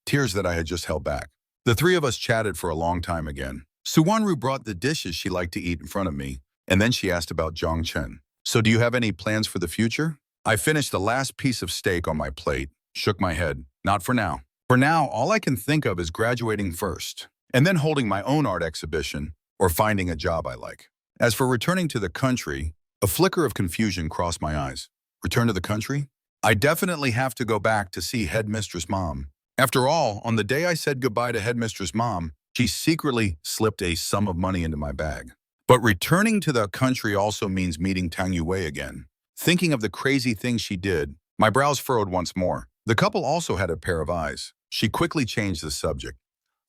Tears that I had just held back. The three of us chatted for a long time again. Su Wanru brought the dishes she liked to eat in front of me, and then she asked about Zhongchen. So do you have any plans for the future? I finished the last piece of steak on my plate, shook my head. Not for now. For now, all I can think of is graduating first, and then holding my own art exhibition or finding a job I like. As for returning to the country, a flicker of confusion crossed my eyes. Return to the country? I definitely have to go back to see Headmistress Mom. After all, on the day I said goodbye to Headmistress Mom, she secretly slipped a sum of money into my bag. But returning to the country also means meeting Tang Yue again. Thinking of the crazy things she did, my brows furrowed once more. The couple also had a pair of eyes. She quickly changed the subject.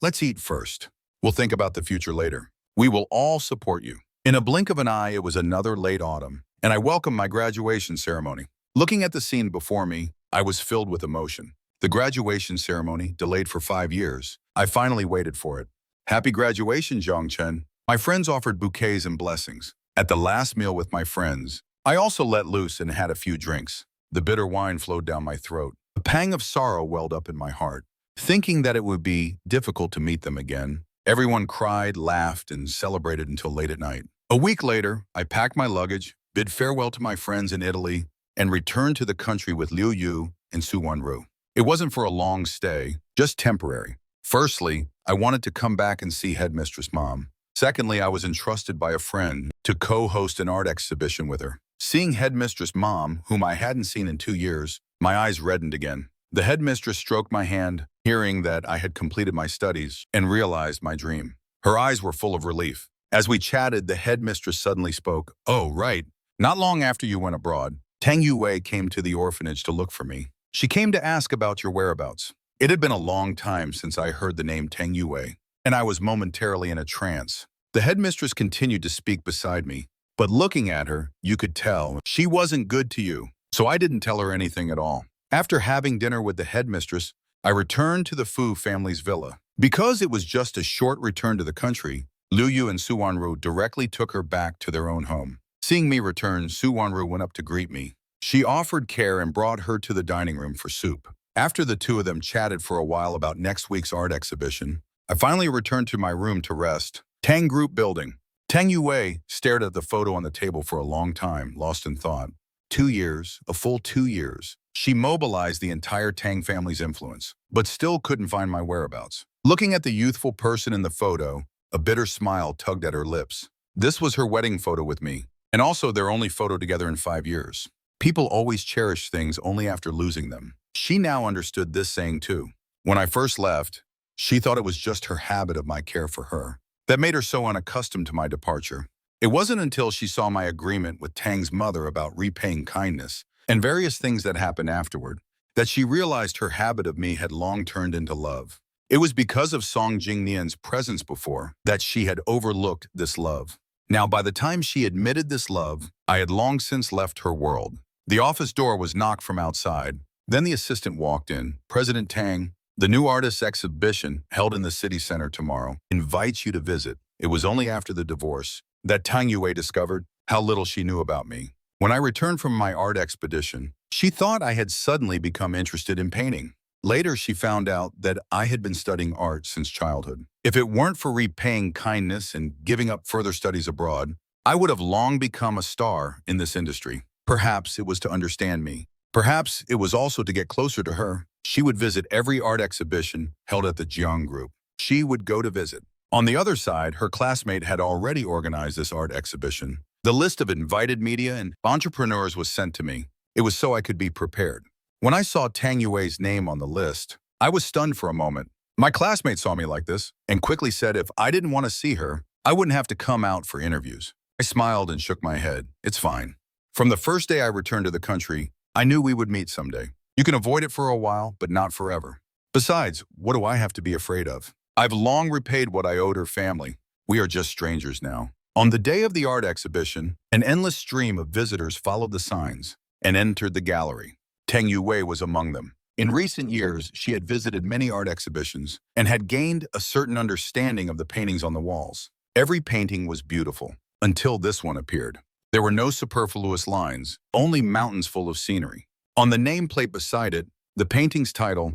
Let's eat first. We'll think about the future later. We will all support you. In a blink of an eye, it was another late autumn, and I welcomed my graduation ceremony. Looking at the scene before me, I was filled with emotion. The graduation ceremony, delayed for 5 years, I finally waited for it. Happy graduation, Zhongchen. My friends offered bouquets and blessings. At the last meal with my friends, I also let loose and had a few drinks. The bitter wine flowed down my throat. A pang of sorrow welled up in my heart. Thinking that it would be difficult to meet them again, everyone cried, laughed, and celebrated until late at night. A week later, I packed my luggage, bid farewell to my friends in Italy, and returned to the country with Liu Yu and Su Wanru. It wasn't for a long stay, just temporary. Firstly, I wanted to come back and see Headmistress Mom. Secondly, I was entrusted by a friend to co-host an art exhibition with her. Seeing Headmistress Mom, whom I hadn't seen in 2 years, my eyes reddened again. The headmistress stroked my hand, hearing that I had completed my studies and realized my dream. Her eyes were full of relief. As we chatted, the headmistress suddenly spoke. Oh, right. Not long after you went abroad, Tang Yue came to the orphanage to look for me. She came to ask about your whereabouts. It had been a long time since I heard the name Tang Yue, and I was momentarily in a trance. The headmistress continued to speak beside me, but looking at her, you could tell she wasn't good to you, so I didn't tell her anything at all. After having dinner with the headmistress, I returned to the Fu family's villa. Because it was just a short return to the country, Liu Yu and Su Wanru directly took her back to their own home. Seeing me return, Su Wanru went up to greet me. She offered care and brought her to the dining room for soup. After the two of them chatted for a while about next week's art exhibition, I finally returned to my room to rest. Tang Group Building. Tang Yue stared at the photo on the table for a long time, lost in thought. 2 years, a full 2 years. She mobilized the entire Tang family's influence, but still couldn't find my whereabouts. Looking at the youthful person in the photo, a bitter smile tugged at her lips. This was her wedding photo with me, and also their only photo together in 5 years. People always cherish things only after losing them. She now understood this saying too. When I first left, she thought it was just her habit of my care for her that made her so unaccustomed to my departure. It wasn't until she saw my agreement with Tang's mother about repaying kindness and various things that happened afterward that she realized her habit of me had long turned into love. It was because of Song Jingnian's presence before that she had overlooked this love. Now, by the time she admitted this love, I had long since left her world. The office door was knocked from outside. Then the assistant walked in. President Tang, the new artists exhibition held in the city center tomorrow invites you to visit. It was only after the divorce that Tang Yue discovered how little she knew about me. When I returned from my art expedition, she thought I had suddenly become interested in painting. Later, she found out that I had been studying art since childhood. If it weren't for repaying kindness and giving up further studies abroad, I would have long become a star in this industry. Perhaps it was to understand me. Perhaps it was also to get closer to her. She would visit every art exhibition held at the Jiang Group. She would go to visit. On the other side, her classmate had already organized this art exhibition. The list of invited media and entrepreneurs was sent to me. It was so I could be prepared. When I saw Tang Yue's name on the list, I was stunned for a moment. My classmate saw me like this and quickly said if I didn't want to see her, I wouldn't have to come out for interviews. I smiled and shook my head. It's fine. From the first day I returned to the country, I knew we would meet someday. You can avoid it for a while, but not forever. Besides, what do I have to be afraid of? I've long repaid what I owed her family. We are just strangers now. On the day of the art exhibition, an endless stream of visitors followed the signs and entered the gallery. Tang Yue was among them. In recent years, she had visited many art exhibitions and had gained a certain understanding of the paintings on the walls. Every painting was beautiful, until this one appeared. There were no superfluous lines, only mountains full of scenery. On the nameplate beside it, the painting's title,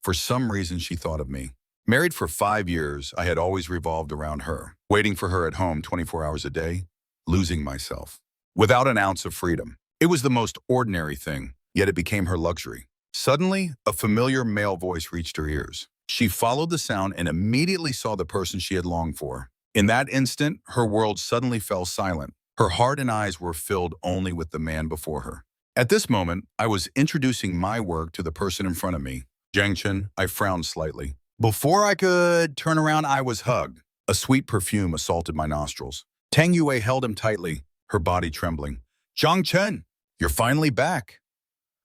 For Some Reason She Thought of Me. Married for 5 years, I had always revolved around her, waiting for her at home 24 hours a day, losing myself. Without an ounce of freedom. It was the most ordinary thing, yet it became her luxury. Suddenly, a familiar male voice reached her ears. She followed the sound and immediately saw the person she had longed for. In that instant, her world suddenly fell silent. Her heart and eyes were filled only with the man before her. At this moment, I was introducing my work to the person in front of me. Jiang Chen, I frowned slightly. Before I could turn around, I was hugged. A sweet perfume assaulted my nostrils. Tang Yue held him tightly, her body trembling. Jiang Chen, you're finally back.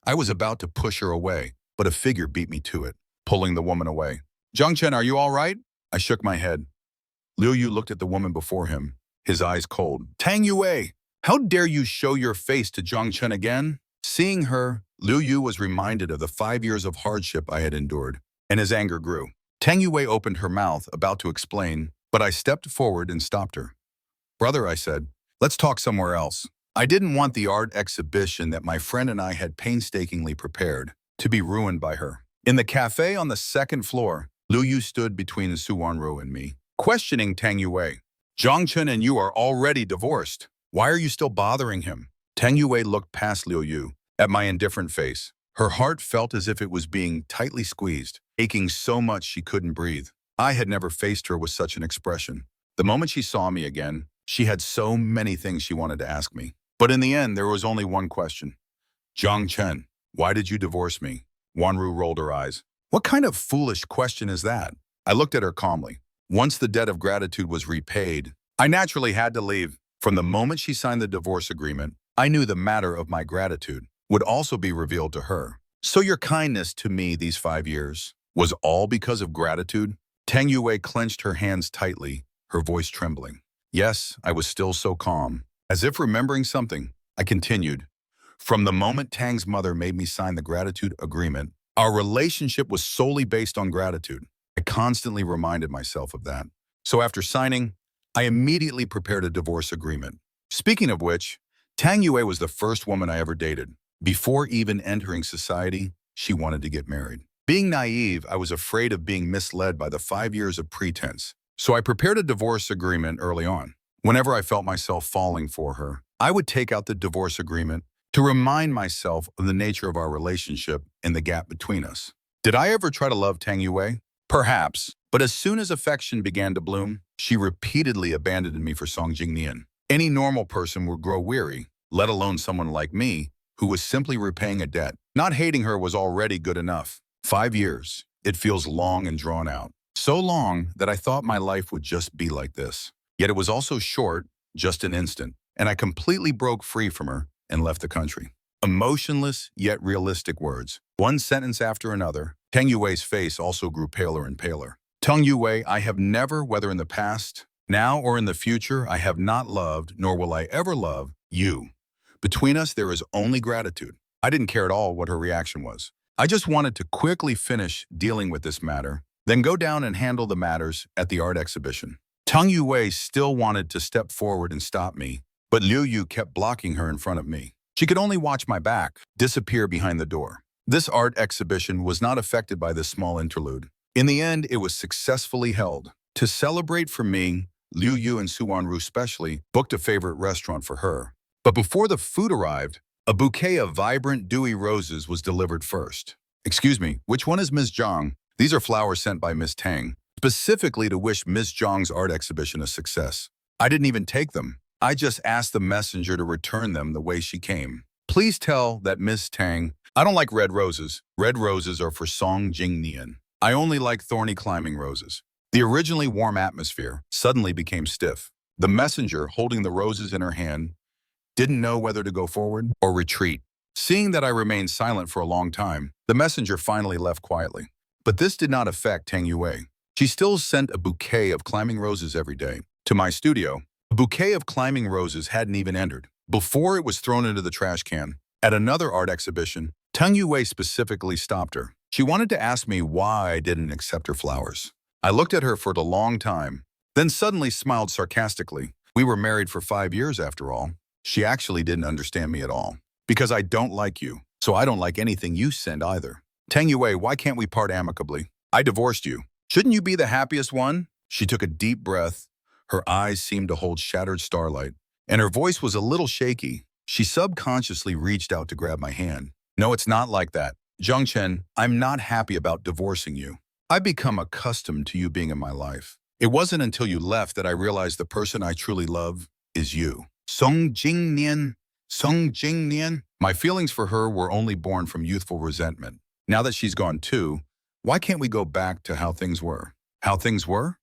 I was about to push her away, but a figure beat me to it, pulling the woman away. Jiang Chen, are you all right? I shook my head. Liu Yu looked at the woman before him, his eyes cold. Tang Yue, how dare you show your face to Jiang Chen again? Seeing her, Liu Yu was reminded of the 5 years of hardship I had endured, and his anger grew. Tang Yue opened her mouth, about to explain, but I stepped forward and stopped her. Brother, I said, let's talk somewhere else. I didn't want the art exhibition that my friend and I had painstakingly prepared to be ruined by her. In the cafe on the 2nd floor, Liu Yu stood between Su Wanru and me, questioning Tang Yue. Jiang Chen and you are already divorced. Why are you still bothering him? Tang Yue looked past Liu Yu, at my indifferent face. Her heart felt as if it was being tightly squeezed, aching so much she couldn't breathe. I had never faced her with such an expression. The moment she saw me again, she had so many things she wanted to ask me. But in the end, there was only one question. Jiang Chen, why did you divorce me? Wanru rolled her eyes. What kind of foolish question is that? I looked at her calmly. Once the debt of gratitude was repaid, I naturally had to leave. From the moment she signed the divorce agreement, I knew the matter of my gratitude would also be revealed to her. So your kindness to me these 5 years was all because of gratitude? Tang Yue clenched her hands tightly, her voice trembling. Yes, I was still so calm. As if remembering something, I continued. From the moment Tang's mother made me sign the gratitude agreement, our relationship was solely based on gratitude. I constantly reminded myself of that. So after signing, I immediately prepared a divorce agreement. Speaking of which, Tang Yue was the first woman I ever dated. Before even entering society, she wanted to get married. Being naive, I was afraid of being misled by the 5 years of pretense. So I prepared a divorce agreement early on. Whenever I felt myself falling for her, I would take out the divorce agreement to remind myself of the nature of our relationship and the gap between us. Did I ever try to love Tang Yue? Perhaps, but as soon as affection began to bloom, she repeatedly abandoned me for Song Jingnian. Any normal person would grow weary, let alone someone like me, who was simply repaying a debt. Not hating her was already good enough. 5 years. It feels long and drawn out. So long that I thought my life would just be like this. Yet it was also short, just an instant, and I completely broke free from her and left the country. Emotionless yet realistic words, one sentence after another. Tang Yue's face also grew paler and paler. Tang Yue, I have never, whether in the past, now or in the future, I have not loved, nor will I ever love, you. Between us, there is only gratitude. I didn't care at all what her reaction was. I just wanted to quickly finish dealing with this matter, then go down and handle the matters at the art exhibition. Tang Yue still wanted to step forward and stop me, but Liu Yu kept blocking her in front of me. She could only watch my back disappear behind the door. This art exhibition was not affected by this small interlude. In the end, it was successfully held. To celebrate for me, Liu Yu and Su Wanru specially booked a favorite restaurant for her. But before the food arrived, a bouquet of vibrant, dewy roses was delivered first. Excuse me, which one is Ms. Zhang? These are flowers sent by Ms. Tang, specifically to wish Ms. Zhang's art exhibition a success. I didn't even take them. I just asked the messenger to return them the way she came. Please tell that Ms. Tang, I don't like red roses. Red roses are for Song Jingnian. I only like thorny climbing roses. The originally warm atmosphere suddenly became stiff. The messenger, holding the roses in her hand, didn't know whether to go forward or retreat. Seeing that I remained silent for a long time, the messenger finally left quietly. But this did not affect Tang Yue. She still sent a bouquet of climbing roses every day. To my studio, a bouquet of climbing roses hadn't even entered. Before it was thrown into the trash can, at another art exhibition, Tang Yue specifically stopped her. She wanted to ask me why I didn't accept her flowers. I looked at her for a long time, then suddenly smiled sarcastically. We were married for 5 years after all. She actually didn't understand me at all. Because I don't like you, so I don't like anything you send either. Tang Yue, why can't we part amicably? I divorced you. Shouldn't you be the happiest one? She took a deep breath. Her eyes seemed to hold shattered starlight, and her voice was a little shaky. She subconsciously reached out to grab my hand. No, it's not like that. Zhang Chen, I'm not happy about divorcing you. I've become accustomed to you being in my life. It wasn't until you left that I realized the person I truly love is you. Song Jingnian. Song Jingnian. My feelings for her were only born from youthful resentment. Now that she's gone too, why can't we go back to how things were? How things were?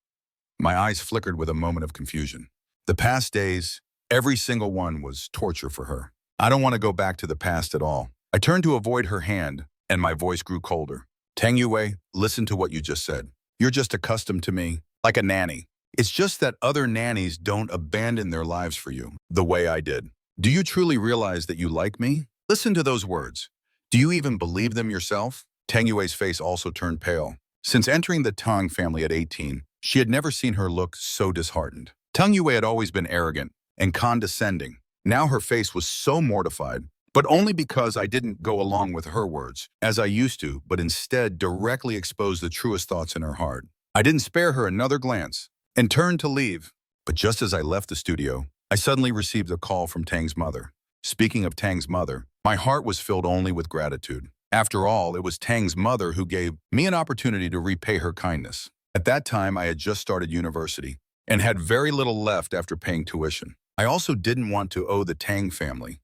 My eyes flickered with a moment of confusion. The past days, every single one was torture for her. I don't want to go back to the past at all. I turned to avoid her hand, and my voice grew colder. Tang Yue, listen to what you just said. You're just accustomed to me, like a nanny. It's just that other nannies don't abandon their lives for you, the way I did. Do you truly realize that you like me? Listen to those words. Do you even believe them yourself? Tang Yue's face also turned pale. Since entering the Tang family at 18, she had never seen her look so disheartened. Tang Yue had always been arrogant and condescending. Now her face was so mortified, but only because I didn't go along with her words, as I used to, but instead directly exposed the truest thoughts in her heart. I didn't spare her another glance and turned to leave. But just as I left the studio, I suddenly received a call from Tang's mother. Speaking of Tang's mother, my heart was filled only with gratitude. After all, it was Tang's mother who gave me an opportunity to repay her kindness. At that time, I had just started university and had very little left after paying tuition. I also didn't want to owe the Tang family,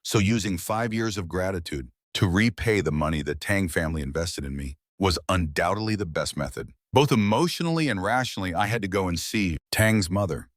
so using 5 years of gratitude to repay the money that Tang family invested in me was undoubtedly the best method. Both emotionally and rationally, I had to go and see Tang's mother.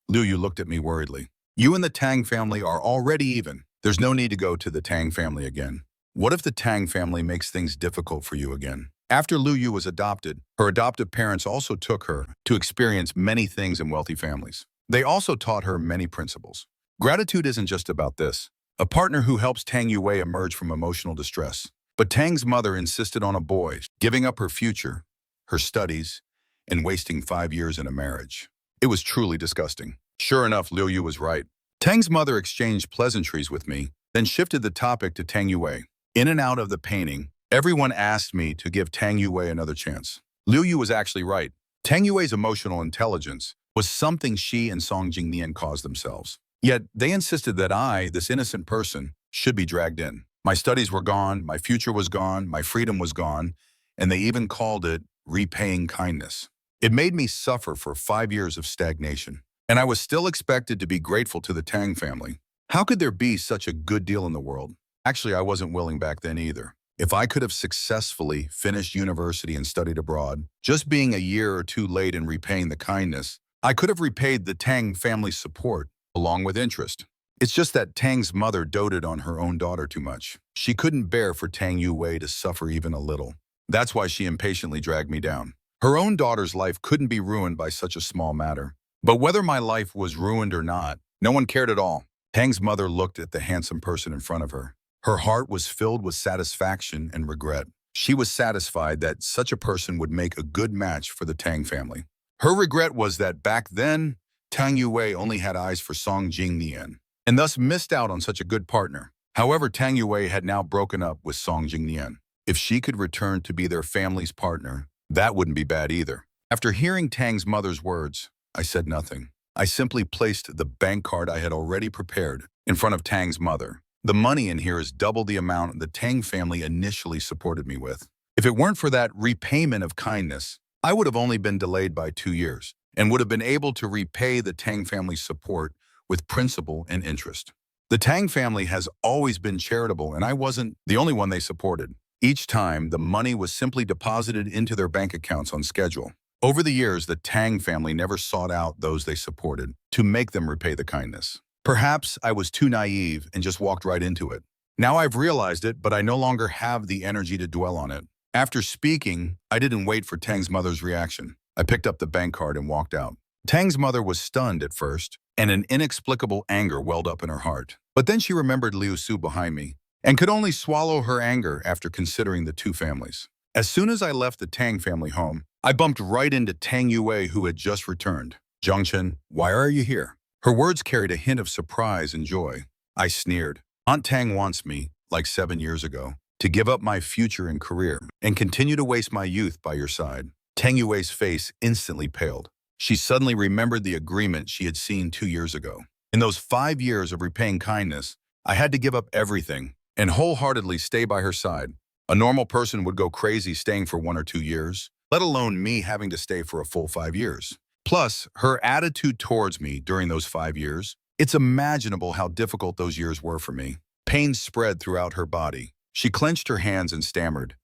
Liu Yu looked at me worriedly. You and the Tang family are already even. There's no need to go to the Tang family again. What if the Tang family makes things difficult for you again? After Liu Yu was adopted, her adoptive parents also took her to experience many things in wealthy families. They also taught her many principles. Gratitude isn't just about this. A partner who helps Tang Yue emerge from emotional distress. But Tang's mother insisted on a boy, giving up her future, her studies, and wasting 5 years in a marriage. It was truly disgusting. Sure enough, Liu Yu was right. Tang's mother exchanged pleasantries with me, then shifted the topic to Tang Yue. In and out of the painting, everyone asked me to give Tang Yue another chance. Liu Yu was actually right. Tang Yue's emotional intelligence was something she and Song Jingnian caused themselves. Yet they insisted that I, this innocent person, should be dragged in. My studies were gone, my future was gone, my freedom was gone, and they even called it repaying kindness. It made me suffer for 5 years of stagnation, and I was still expected to be grateful to the Tang family. How could there be such a good deal in the world? Actually, I wasn't willing back then either. If I could have successfully finished university and studied abroad, just being a year or two late in repaying the kindness, I could have repaid the Tang family's support, along with interest. It's just that Tang's mother doted on her own daughter too much. She couldn't bear for Tang Yue to suffer even a little. That's why she impatiently dragged me down. Her own daughter's life couldn't be ruined by such a small matter. But whether my life was ruined or not, no one cared at all. Tang's mother looked at the handsome person in front of her. Her heart was filled with satisfaction and regret. She was satisfied that such a person would make a good match for the Tang family. Her regret was that back then, Tang Yue only had eyes for Song Jingnian, and thus missed out on such a good partner. However, Tang Yue had now broken up with Song Jingnian. If she could return to be their family's partner, that wouldn't be bad either. After hearing Tang's mother's words, I said nothing. I simply placed the bank card I had already prepared in front of Tang's mother. The money in here is double the amount the Tang family initially supported me with. If it weren't for that repayment of kindness, I would have only been delayed by 2 years and would have been able to repay the Tang family's support with principal and interest. The Tang family has always been charitable, and I wasn't the only one they supported. Each time, the money was simply deposited into their bank accounts on schedule. Over the years, the Tang family never sought out those they supported to make them repay the kindness. Perhaps I was too naive and just walked right into it. Now I've realized it, but I no longer have the energy to dwell on it. After speaking, I didn't wait for Tang's mother's reaction. I picked up the bank card and walked out. Tang's mother was stunned at first, and an inexplicable anger welled up in her heart. But then she remembered Liu Su behind me, and could only swallow her anger after considering the two families. As soon as I left the Tang family home, I bumped right into Tang Yue, who had just returned. "Zhangchen, why are you here?" Her words carried a hint of surprise and joy. I sneered. "Aunt Tang wants me, like 7 years ago, to give up my future and career and continue to waste my youth by your side." Tang Yue's face instantly paled. She suddenly remembered the agreement she had seen 2 years ago. In those 5 years of repaying kindness, I had to give up everything and wholeheartedly stay by her side. A normal person would go crazy staying for 1 or 2 years, let alone me having to stay for a full 5 years. Plus, her attitude towards me during those 5 years, it's imaginable how difficult those years were for me. Pain spread throughout her body. She clenched her hands and stammered,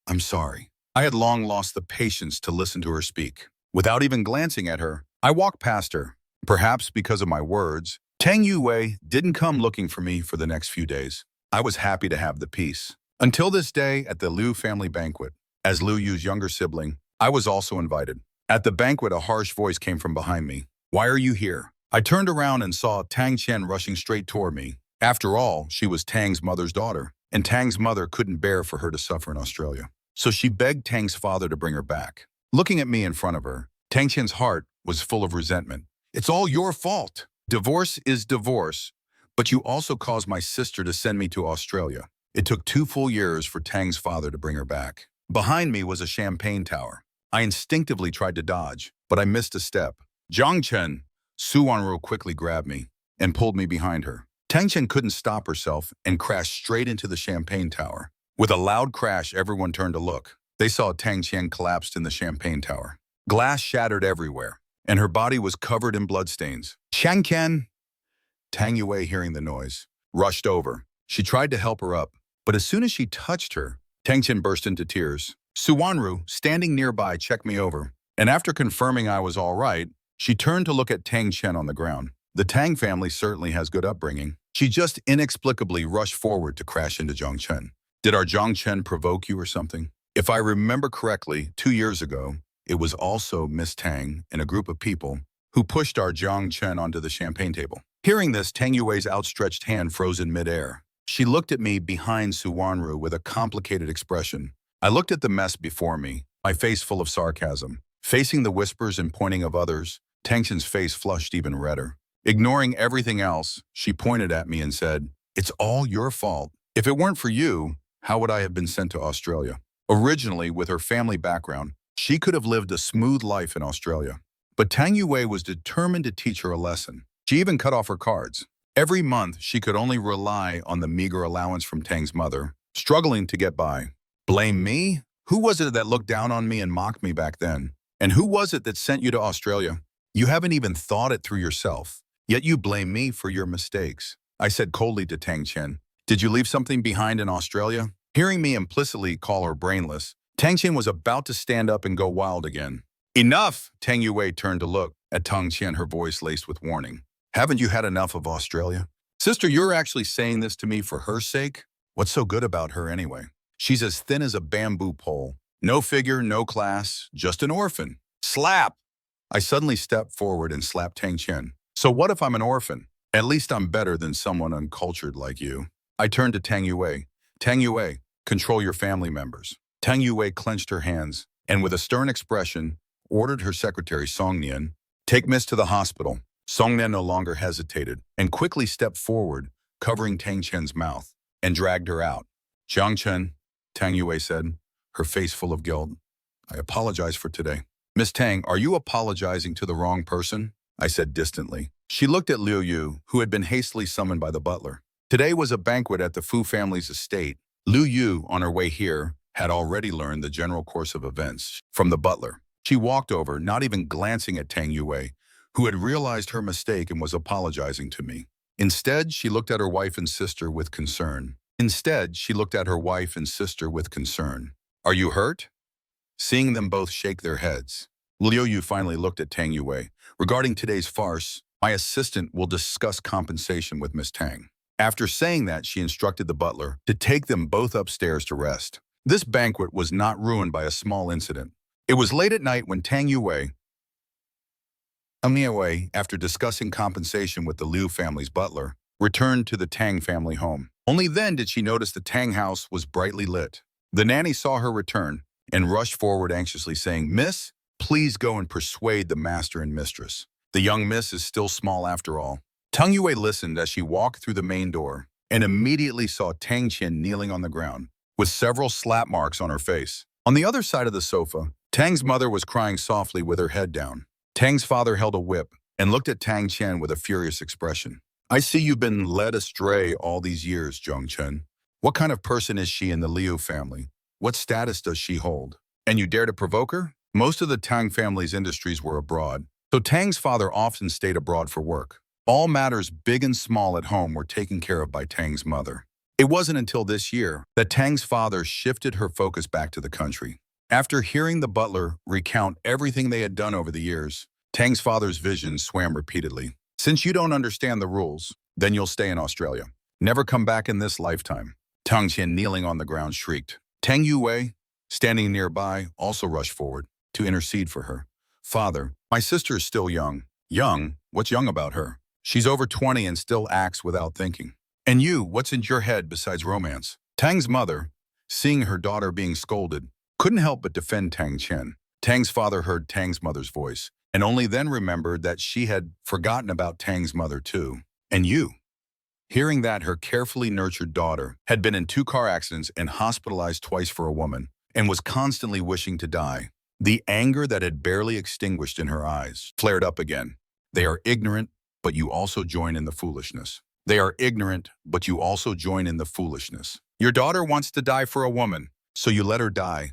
"I'm sorry." I had long lost the patience to listen to her speak. Without even glancing at her, I walked past her. Perhaps because of my words, Tang Yue didn't come looking for me for the next few days. I was happy to have the peace. Until this day at the Liu family banquet. As Liu Yu's younger sibling, I was also invited. At the banquet, a harsh voice came from behind me. "Why are you here?" I turned around and saw Tang Chen rushing straight toward me. After all, she was Tang's mother's daughter, and Tang's mother couldn't bear for her to suffer in Australia. So she begged Tang's father to bring her back. Looking at me in front of her, Tang Chen's heart was full of resentment. "It's all your fault. Divorce is divorce, but you also caused my sister to send me to Australia." It took 2 full years for Tang's father to bring her back. Behind me was a champagne tower. I instinctively tried to dodge, but I missed a step. "Zhangchen!" Su Wanru quickly grabbed me and pulled me behind her. Tang Chen couldn't stop herself and crashed straight into the champagne tower. With a loud crash, everyone turned to look. They saw Tang Chen collapsed in the champagne tower. Glass shattered everywhere, and her body was covered in bloodstains. "Changqian!" Tang Yue, hearing the noise, rushed over. She tried to help her up, but as soon as she touched her, Tang Chen burst into tears. Su Wanru, standing nearby, checked me over, and after confirming I was all right, she turned to look at Tang Chen on the ground. The Tang family certainly has good upbringing. She just inexplicably rushed forward to crash into Zhangchen. "Did our Zhangchen provoke you or something?" If I remember correctly, 2 years ago, it was also Miss Tang and a group of people who pushed our Zhangchen onto the champagne table. Hearing this, Tang Yue's outstretched hand froze in midair. She looked at me behind Su Wanru with a complicated expression. I looked at the mess before me, my face full of sarcasm. Facing the whispers and pointing of others, Tang Qian's face flushed even redder. Ignoring everything else, she pointed at me and said, "It's all your fault. If it weren't for you, how would I have been sent to Australia?" Originally, with her family background, she could have lived a smooth life in Australia. But Tang Yue was determined to teach her a lesson. She even cut off her cards. Every month, she could only rely on the meager allowance from Tang's mother, struggling to get by. Blame me? Who was it that looked down on me and mocked me back then? And who was it that sent you to Australia? You haven't even thought it through yourself. Yet you blame me for your mistakes. I said coldly to Tang Qian, "Did you leave something behind in Australia?" Hearing me implicitly call her brainless, Tang Qian was about to stand up and go wild again. "Enough!" Tang Yue turned to look at Tang Qian, her voice laced with warning. "Haven't you had enough of Australia? Sister, you're actually saying this to me for her sake? What's so good about her anyway? She's as thin as a bamboo pole. No figure, no class, just an orphan. Slap!" I suddenly stepped forward and slapped Tang Qian. "So what if I'm an orphan? At least I'm better than someone uncultured like you." I turned to Tang Yue. "Tang Yue, control your family members." Tang Yue clenched her hands and with a stern expression, ordered her secretary Song Nian, "Take Miss to the hospital." Song Nian no longer hesitated and quickly stepped forward, covering Tang Qian's mouth, and dragged her out. "Jiang Chen," Tang Yue said, her face full of guilt, "I apologize for today." "Miss Tang, are you apologizing to the wrong person?" I said distantly. She looked at Liu Yu, who had been hastily summoned by the butler. Today was a banquet at the Fu family's estate. Liu Yu, on her way here, had already learned the general course of events from the butler. She walked over, not even glancing at Tang Yue, who had realized her mistake and was apologizing to me. Instead, she looked at her wife and sister with concern. "Are you hurt?" Seeing them both shake their heads, Liu Yu finally looked at Tang Yue. "Regarding today's farce, my assistant will discuss compensation with Miss Tang." After saying that, she instructed the butler to take them both upstairs to rest. This banquet was not ruined by a small incident. It was late at night when Tang Yue, after discussing compensation with the Liu family's butler, returned to the Tang family home. Only then did she notice the Tang house was brightly lit. The nanny saw her return and rushed forward anxiously, saying, "Miss, please go and persuade the master and mistress. The young miss is still small after all." Tang Yue listened as she walked through the main door and immediately saw Tang Qian kneeling on the ground, with several slap marks on her face. On the other side of the sofa, Tang's mother was crying softly with her head down. Tang's father held a whip and looked at Tang Qian with a furious expression. "I see you've been led astray all these years, Jiang Chen. What kind of person is she in the Liu family? What status does she hold? And you dare to provoke her?" Most of the Tang family's industries were abroad, so Tang's father often stayed abroad for work. All matters big and small at home were taken care of by Tang's mother. It wasn't until this year that Tang's father shifted her focus back to the country. After hearing the butler recount everything they had done over the years, Tang's father's vision swam repeatedly. "Since you don't understand the rules, then you'll stay in Australia. Never come back in this lifetime." Tang Qian, kneeling on the ground, shrieked. Tang Yue, standing nearby, also rushed forward to intercede for her. "Father, my sister is still young." "Young? What's young about her? She's over 20 and still acts without thinking. And you, what's in your head besides romance?" Tang's mother, seeing her daughter being scolded, couldn't help but defend Tang Qian. Tang's father heard Tang's mother's voice, and only then remembered that she had forgotten about Tang's mother too. "And you?" Hearing that her carefully nurtured daughter had been in 2 car accidents and hospitalized twice for a woman, and was constantly wishing to die, the anger that had barely extinguished in her eyes flared up again. "They are ignorant, but you also join in the foolishness. They are ignorant, but you also join in the foolishness. Your daughter wants to die for a woman, so you let her die.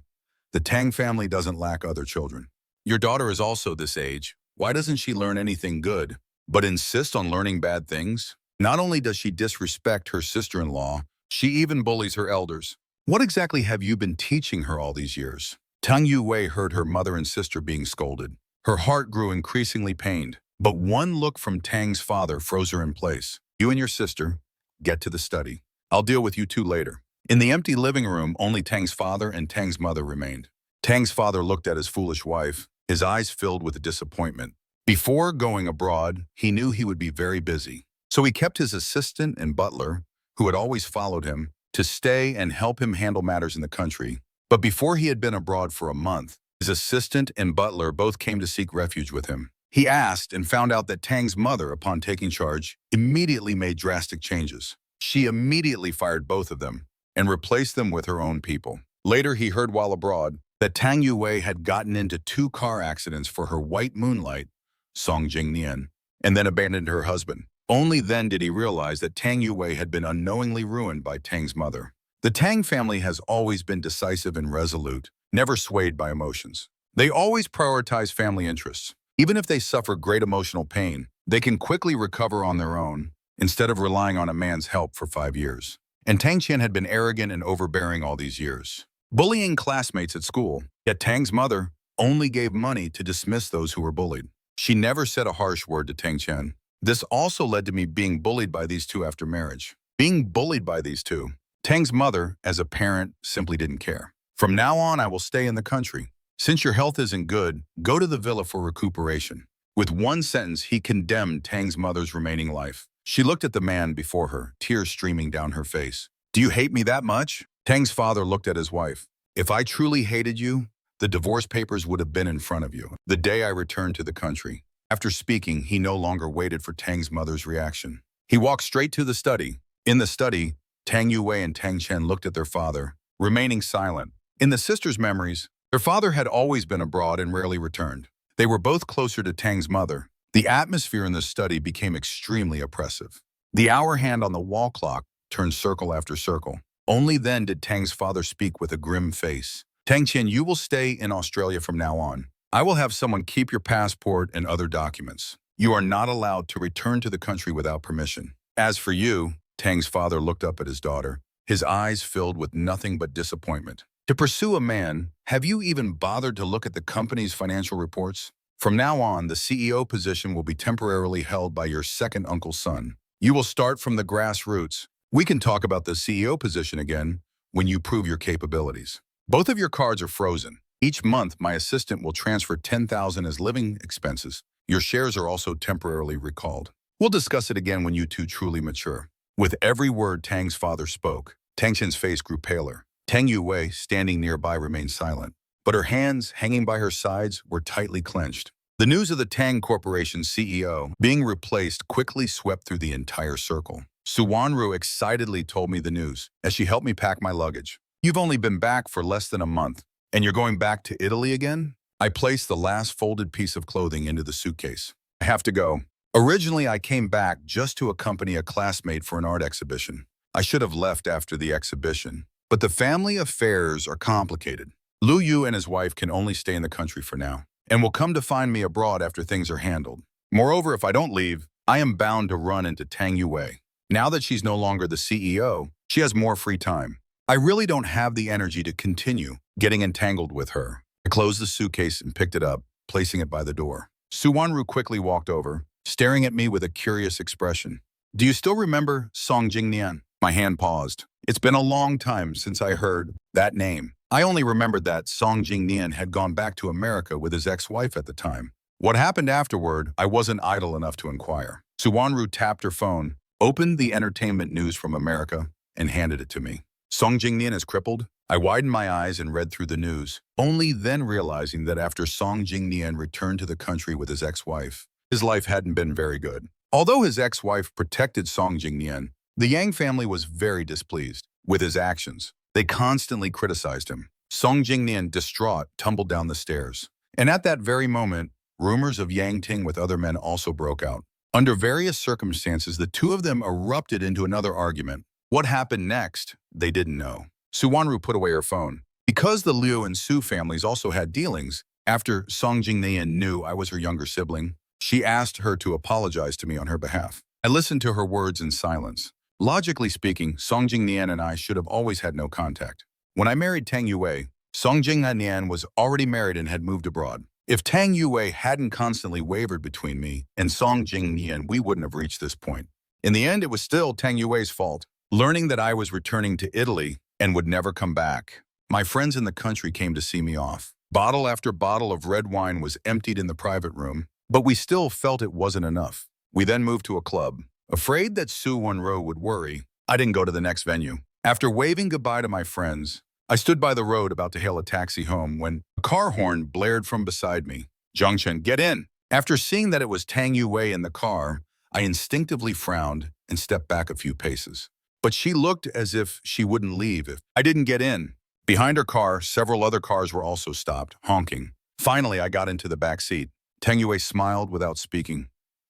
The Tang family doesn't lack other children. Your daughter is also this age. Why doesn't she learn anything good, but insist on learning bad things? Not only does she disrespect her sister-in-law, she even bullies her elders. What exactly have you been teaching her all these years?" Tang Yue heard her mother and sister being scolded. Her heart grew increasingly pained, but one look from Tang's father froze her in place. "You and your sister, get to the study. I'll deal with you two later." In the empty living room, only Tang's father and Tang's mother remained. Tang's father looked at his foolish wife, his eyes filled with disappointment. Before going abroad, he knew he would be very busy. So he kept his assistant and butler, who had always followed him, to stay and help him handle matters in the country, But before he had been abroad for a month, his assistant and butler both came to seek refuge with him. He asked and found out that Tang's mother, upon taking charge, immediately made drastic changes. She immediately fired both of them and replaced them with her own people. Later, he heard while abroad that Tang Yue had gotten into 2 car accidents for her white moonlight, Song Jingnian, and then abandoned her husband. Only then did he realize that Tang Yue had been unknowingly ruined by Tang's mother. The Tang family has always been decisive and resolute, never swayed by emotions. They always prioritize family interests. Even if they suffer great emotional pain, they can quickly recover on their own instead of relying on a man's help for 5 years. And Tang Qian had been arrogant and overbearing all these years, bullying classmates at school. Yet Tang's mother only gave money to dismiss those who were bullied. She never said a harsh word to Tang Qian. This also led to me being bullied by these two after marriage. Being bullied by these two. Tang's mother, as a parent, simply didn't care. From now on, I will stay in the country. Since your health isn't good, go to the villa for recuperation. With one sentence, he condemned Tang's mother's remaining life. She looked at the man before her, tears streaming down her face. Do you hate me that much? Tang's father looked at his wife. If I truly hated you, the divorce papers would have been in front of you the day I returned to the country. After speaking, he no longer waited for Tang's mother's reaction. He walked straight to the study. In the study, Tang Yue and Tang Chen looked at their father, remaining silent. In the sisters' memories, their father had always been abroad and rarely returned. They were both closer to Tang's mother. The atmosphere in the study became extremely oppressive. The hour hand on the wall clock turned circle after circle. Only then did Tang's father speak with a grim face. Tang Chen, you will stay in Australia from now on. I will have someone keep your passport and other documents. You are not allowed to return to the country without permission. As for you, Tang's father looked up at his daughter, his eyes filled with nothing but disappointment. To pursue a man, have you even bothered to look at the company's financial reports? From now on, the CEO position will be temporarily held by your second uncle's son. You will start from the grassroots. We can talk about the CEO position again when you prove your capabilities. Both of your cards are frozen. Each month, my assistant will transfer $10,000 as living expenses. Your shares are also temporarily recalled. We'll discuss it again when you two truly mature. With every word Tang's father spoke, Tang Chen's face grew paler. Tang Yue, standing nearby, remained silent, but her hands, hanging by her sides, were tightly clenched. The news of the Tang Corporation's CEO being replaced quickly swept through the entire circle. Su Wanru excitedly told me the news as she helped me pack my luggage. You've only been back for less than a month, and you're going back to Italy again? I placed the last folded piece of clothing into the suitcase. I have to go. Originally, I came back just to accompany a classmate for an art exhibition. I should have left after the exhibition, but the family affairs are complicated. Lu Yu and his wife can only stay in the country for now, and will come to find me abroad after things are handled. Moreover, if I don't leave, I am bound to run into Tang Yue. Now that she's no longer the CEO, she has more free time. I really don't have the energy to continue getting entangled with her. I closed the suitcase and picked it up, placing it by the door. Su Wanru quickly walked over, staring at me with a curious expression. Do you still remember Song Jingnian? My hand paused. It's been a long time since I heard that name. I only remembered that Song Jingnian had gone back to America with his ex-wife at the time. What happened afterward, I wasn't idle enough to inquire. Su Wanru tapped her phone, opened the entertainment news from America, and handed it to me. Song Jingnian is crippled? I widened my eyes and read through the news, only then realizing that after Song Jingnian returned to the country with his ex-wife, his life hadn't been very good. Although his ex-wife protected Song Jingnian, the Yang family was very displeased with his actions. They constantly criticized him. Song Jingnian, distraught, tumbled down the stairs. And at that very moment, rumors of Yang Ting with other men also broke out. Under various circumstances, the two of them erupted into another argument. What happened next, they didn't know. Su Wanru put away her phone. Because the Liu and Su families also had dealings, after Song Jingnian knew I was her younger sibling, she asked her to apologize to me on her behalf. I listened to her words in silence. Logically speaking, Song Jingnian and I should have always had no contact. When I married Tang Yue, Song Jingnian was already married and had moved abroad. If Tang Yue hadn't constantly wavered between me and Song Jingnian, we wouldn't have reached this point. In the end, it was still Tang Yue's fault. Learning that I was returning to Italy and would never come back, my friends in the country came to see me off. Bottle after bottle of red wine was emptied in the private room, but we still felt it wasn't enough. We then moved to a club. Afraid that Su Wanru would worry, I didn't go to the next venue. After waving goodbye to my friends, I stood by the road about to hail a taxi home when a car horn blared from beside me. Zhangchen, get in! After seeing that it was Tang Yue in the car, I instinctively frowned and stepped back a few paces. But she looked as if she wouldn't leave if I didn't get in. Behind her car, several other cars were also stopped, honking. Finally, I got into the back seat. Tang Yue smiled without speaking,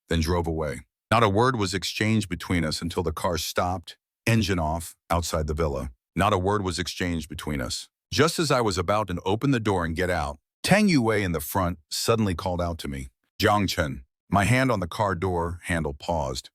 then drove away. Not a word was exchanged between us until the car stopped, engine off, outside the villa. Not a word was exchanged between us. Just as I was about to open the door and get out, Tang Yue in the front suddenly called out to me. Zhangchen. My hand on the car door handle paused.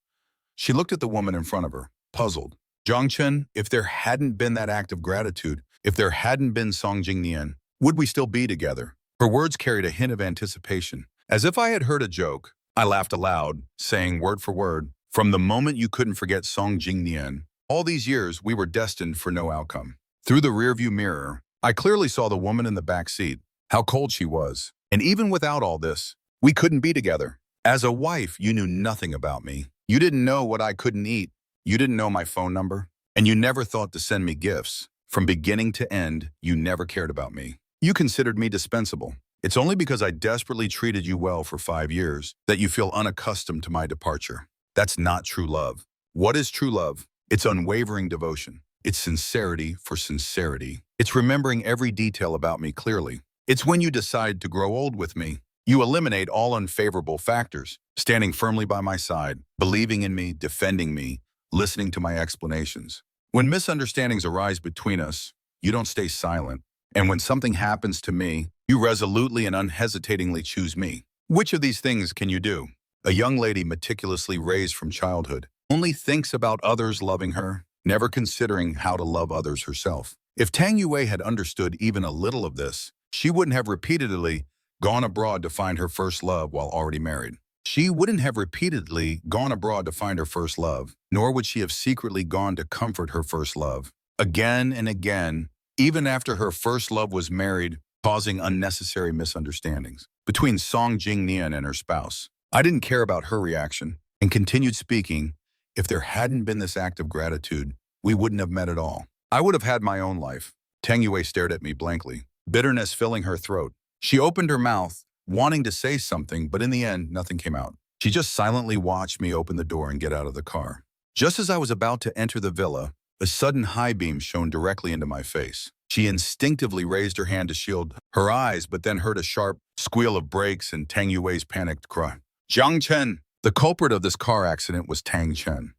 She looked at the woman in front of her, puzzled. Zhangchen, if there hadn't been that act of gratitude, if there hadn't been Song Jingnian, would we still be together? Her words carried a hint of anticipation. As if I had heard a joke, I laughed aloud, saying word for word, from the moment you couldn't forget Song Jingnian, all these years we were destined for no outcome. Through the rearview mirror, I clearly saw the woman in the back seat, how cold she was. And even without all this, we couldn't be together. As a wife, you knew nothing about me. You didn't know what I couldn't eat. You didn't know my phone number. And you never thought to send me gifts. From beginning to end, you never cared about me. You considered me dispensable. It's only because I desperately treated you well for 5 years that you feel unaccustomed to my departure. That's not true love. What is true love? It's unwavering devotion. It's sincerity for sincerity. It's remembering every detail about me clearly. It's when you decide to grow old with me. You eliminate all unfavorable factors, standing firmly by my side, believing in me, defending me, listening to my explanations. When misunderstandings arise between us, you don't stay silent. And when something happens to me, you resolutely and unhesitatingly choose me. Which of these things can you do? A young lady meticulously raised from childhood only thinks about others loving her, never considering how to love others herself. If Tang Yue had understood even a little of this, she wouldn't have repeatedly gone abroad to find her first love while already married. She wouldn't have repeatedly gone abroad to find her first love, nor would she have secretly gone to comfort her first love. Again and again, even after her first love was married, causing unnecessary misunderstandings between Song Jingnian and her spouse. I didn't care about her reaction and continued speaking. If there hadn't been this act of gratitude, we wouldn't have met at all. I would have had my own life. Tang Yue stared at me blankly, bitterness filling her throat. She opened her mouth, wanting to say something, but in the end, nothing came out. She just silently watched me open the door and get out of the car. Just as I was about to enter the villa, a sudden high beam shone directly into my face. She instinctively raised her hand to shield her eyes, but then heard a sharp squeal of brakes and Tang Yue's panicked cry. Jiang Chen! The culprit of this car accident was Tang Chen.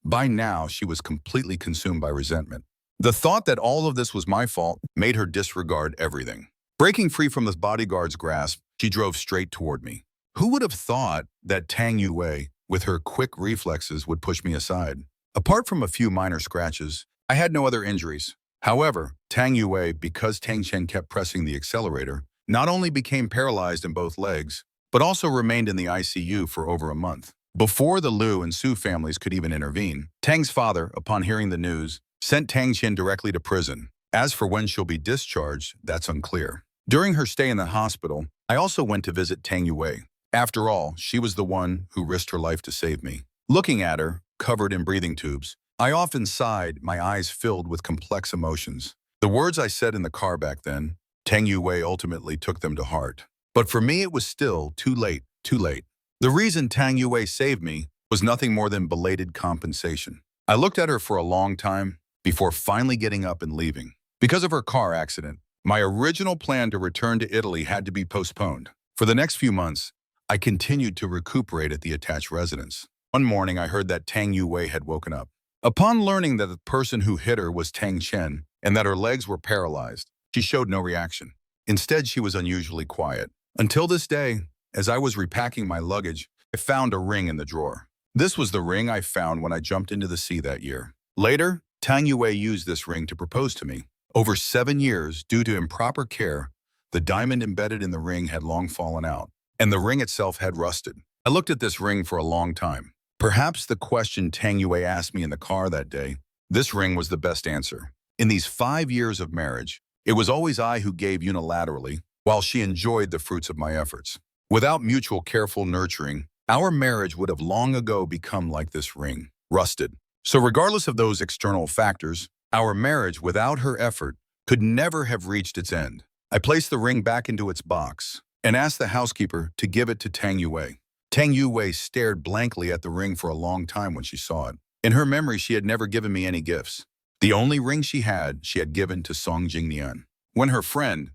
By now, she was completely consumed by resentment. The thought that all of this was my fault made her disregard everything. Breaking free from the bodyguard's grasp, she drove straight toward me. Who would have thought that Tang Yue, with her quick reflexes, would push me aside? Apart from a few minor scratches, I had no other injuries. However, Tang Yue, because Tang Chen kept pressing the accelerator, not only became paralyzed in both legs, but also remained in the ICU for over a month. Before the Liu and Su families could even intervene, Tang's father, upon hearing the news, sent Tang Chen directly to prison. As for when she'll be discharged, that's unclear. During her stay in the hospital, I also went to visit Tang Yue. After all, she was the one who risked her life to save me. Looking at her, covered in breathing tubes, I often sighed, my eyes filled with complex emotions. The words I said in the car back then, Tang Yue ultimately took them to heart. But for me, it was still too late, too late. The reason Tang Yue saved me was nothing more than belated compensation. I looked at her for a long time before finally getting up and leaving. Because of her car accident, my original plan to return to Italy had to be postponed. For the next few months, I continued to recuperate at the attached residence. One morning, I heard that Tang Yue had woken up. Upon learning that the person who hit her was Tang Chen and that her legs were paralyzed, she showed no reaction. Instead, she was unusually quiet. Until this day, as I was repacking my luggage, I found a ring in the drawer. This was the ring I found when I jumped into the sea that year. Later, Tang Yue used this ring to propose to me. Over 7 years, due to improper care, the diamond embedded in the ring had long fallen out, and the ring itself had rusted. I looked at this ring for a long time. Perhaps the question Tang Yue asked me in the car that day, this ring was the best answer. In these 5 years of marriage, it was always I who gave unilaterally, while she enjoyed the fruits of my efforts. Without mutual careful nurturing, our marriage would have long ago become like this ring, rusted. So regardless of those external factors, our marriage without her effort could never have reached its end. I placed the ring back into its box and asked the housekeeper to give it to Tang Yue. Tang Yue stared blankly at the ring for a long time when she saw it. In her memory, she had never given me any gifts. The only ring she had given to Song Jingnian. When her friend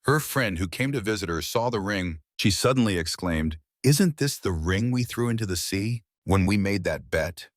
who came to visit her saw the ring, she suddenly exclaimed, "Isn't this the ring we threw into the sea when we made that bet?"